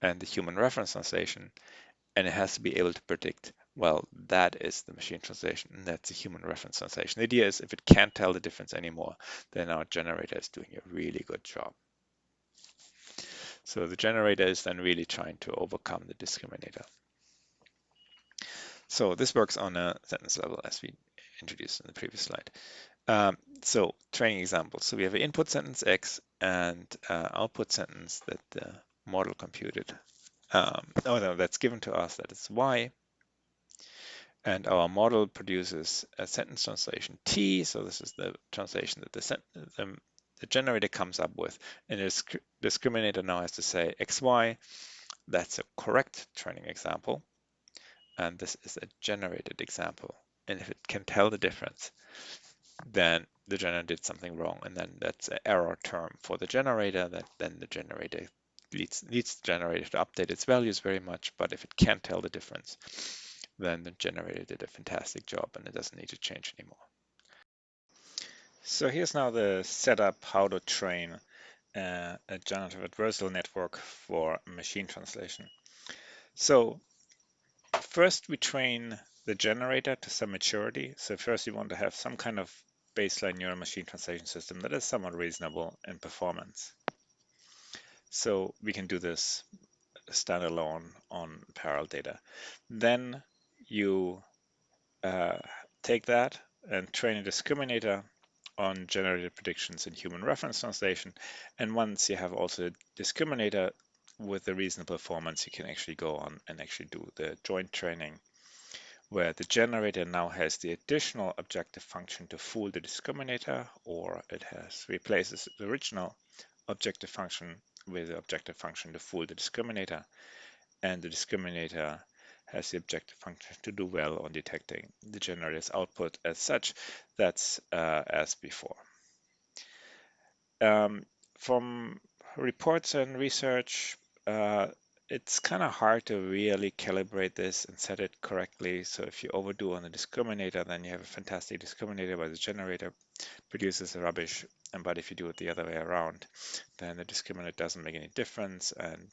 and the human reference translation, and it has to be able to predict, well, that is the machine translation and that's the human reference translation. The idea is if it can't tell the difference anymore, then our generator is doing a really good job. So the generator is then really trying to overcome the discriminator. So this works on a sentence level as we introduced in the previous slide. So training examples. So we have an input sentence X and output sentence that the model computed. That's given to us, that is Y. And our model produces a sentence translation T. So this is the translation that the generator comes up with. And the discriminator now has to say XY. That's a correct training example. And this is a generated example. And if it can tell the difference, then the generator did something wrong. And then that's an error term for the generator that then the generator leads the generator to update its values very much. But if it can't tell the difference, then the generator did a fantastic job and it doesn't need to change anymore. So here's now the setup how to train a generative adversarial network for machine translation. So first we train the generator to some maturity. So first you want to have some kind of baseline neural machine translation system that is somewhat reasonable in performance. So we can do this standalone on parallel data. Then you take that and train a discriminator on generated predictions in human reference translation. And once you have also a discriminator with a reasonable performance, you can actually go on and actually do the joint training, where the generator now has the additional objective function to fool the discriminator, or it replaces the original objective function with the objective function to fool the discriminator, and the discriminator has the objective function to do well on detecting the generator's output as such. That's as before. From reports and research, it's kind of hard to really calibrate this and set it correctly. So if you overdo on the discriminator, then you have a fantastic discriminator, but the generator produces rubbish. But if you do it the other way around, then the discriminator doesn't make any difference, and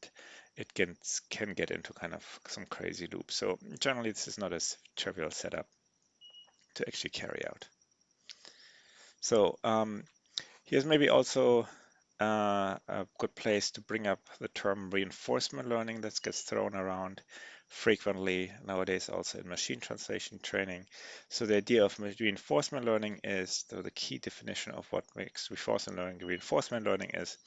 it can get into kind of some crazy loop. So generally, this is not a trivial setup to actually carry out. So here's maybe also a good place to bring up the term reinforcement learning that gets thrown around frequently nowadays, also in machine translation training. So the idea of reinforcement learning is the key definition of what makes reinforcement learning. Reinforcement learning is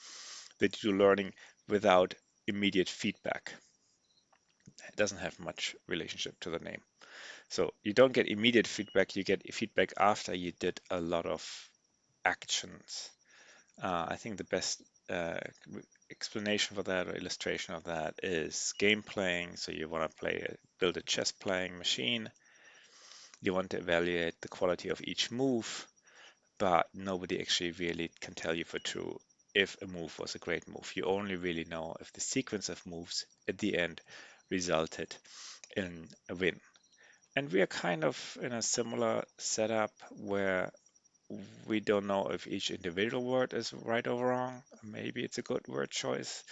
that you do learning without immediate feedback. It doesn't have much relationship to the name. So you don't get immediate feedback, you get feedback after you did a lot of actions. I think the best explanation for that or illustration of that is game playing. So you want to build a chess playing machine. You want to evaluate the quality of each move, but nobody actually really can tell you for true if a move was a great move. You only really know if the sequence of moves at the end resulted in a win. And we are kind of in a similar setup where we don't know if each individual word is right or wrong. Maybe it's a good word choice.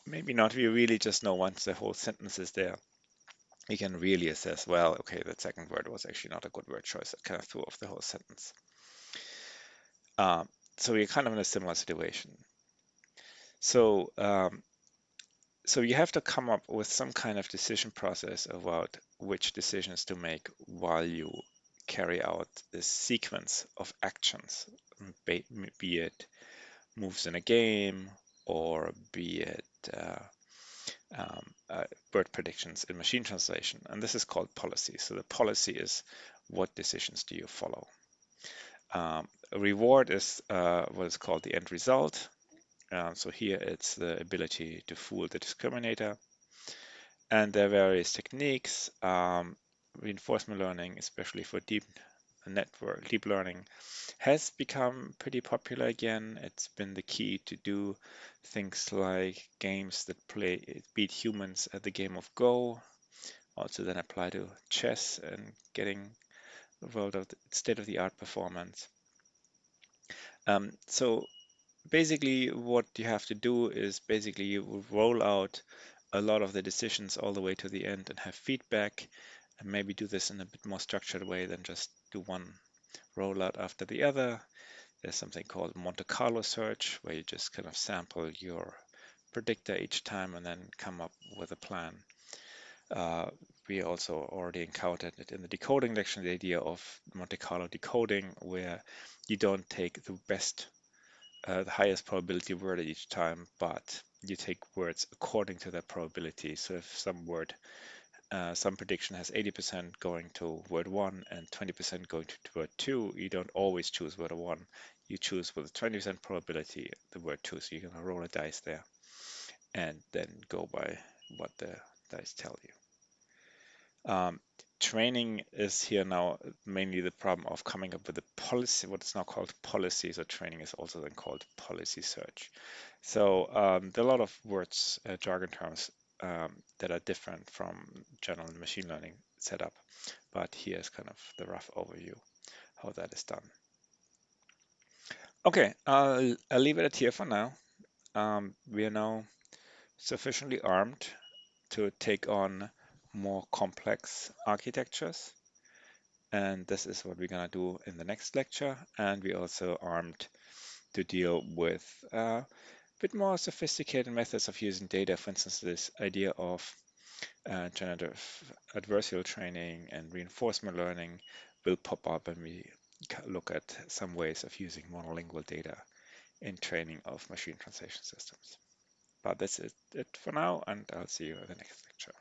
Maybe not. We really just know once the whole sentence is there, we can really assess, well, okay, that second word was actually not a good word choice. It kind of threw off the whole sentence. Um, so we're kind of in a similar situation. So, so you have to come up with some kind of decision process about which decisions to make while you carry out this sequence of actions, be it moves in a game or be it word predictions in machine translation. And this is called policy. So the policy is what decisions do you follow. A reward is what is called the end result. So here it's the ability to fool the discriminator. And there are various techniques. Reinforcement learning, especially for deep learning, has become pretty popular again. It's been the key to do things like games that beat humans at the game of Go, also then apply to chess and getting world of state-of-the-art performance. So basically what you have to do is basically you roll out a lot of the decisions all the way to the end and have feedback, and maybe do this in a bit more structured way than just do one rollout after the other. There's something called Monte Carlo search, where you just kind of sample your predictor each time and then come up with a plan. We also already encountered it in the decoding lecture, the idea of Monte Carlo decoding, where you don't take the highest probability word at each time, but you take words according to that probability. So if some prediction has 80% going to word 1 and 20% going to word 2, you don't always choose word 1. You choose with a 20% probability the word 2. So you're going to roll a dice there and then go by what the dice tell you. Training is here now mainly the problem of coming up with a policy, what is now called policy. So training is also then called policy search. So there are a lot of words, jargon terms that are different from general machine learning setup. But here's kind of the rough overview how that is done. Okay, I'll leave it at here for now. We are now sufficiently armed to take on more complex architectures. And this is what we're going to do in the next lecture. And we're also armed to deal with a bit more sophisticated methods of using data. For instance, this idea of generative adversarial training and reinforcement learning will pop up when we look at some ways of using monolingual data in training of machine translation systems. But that's it for now, and I'll see you in the next lecture.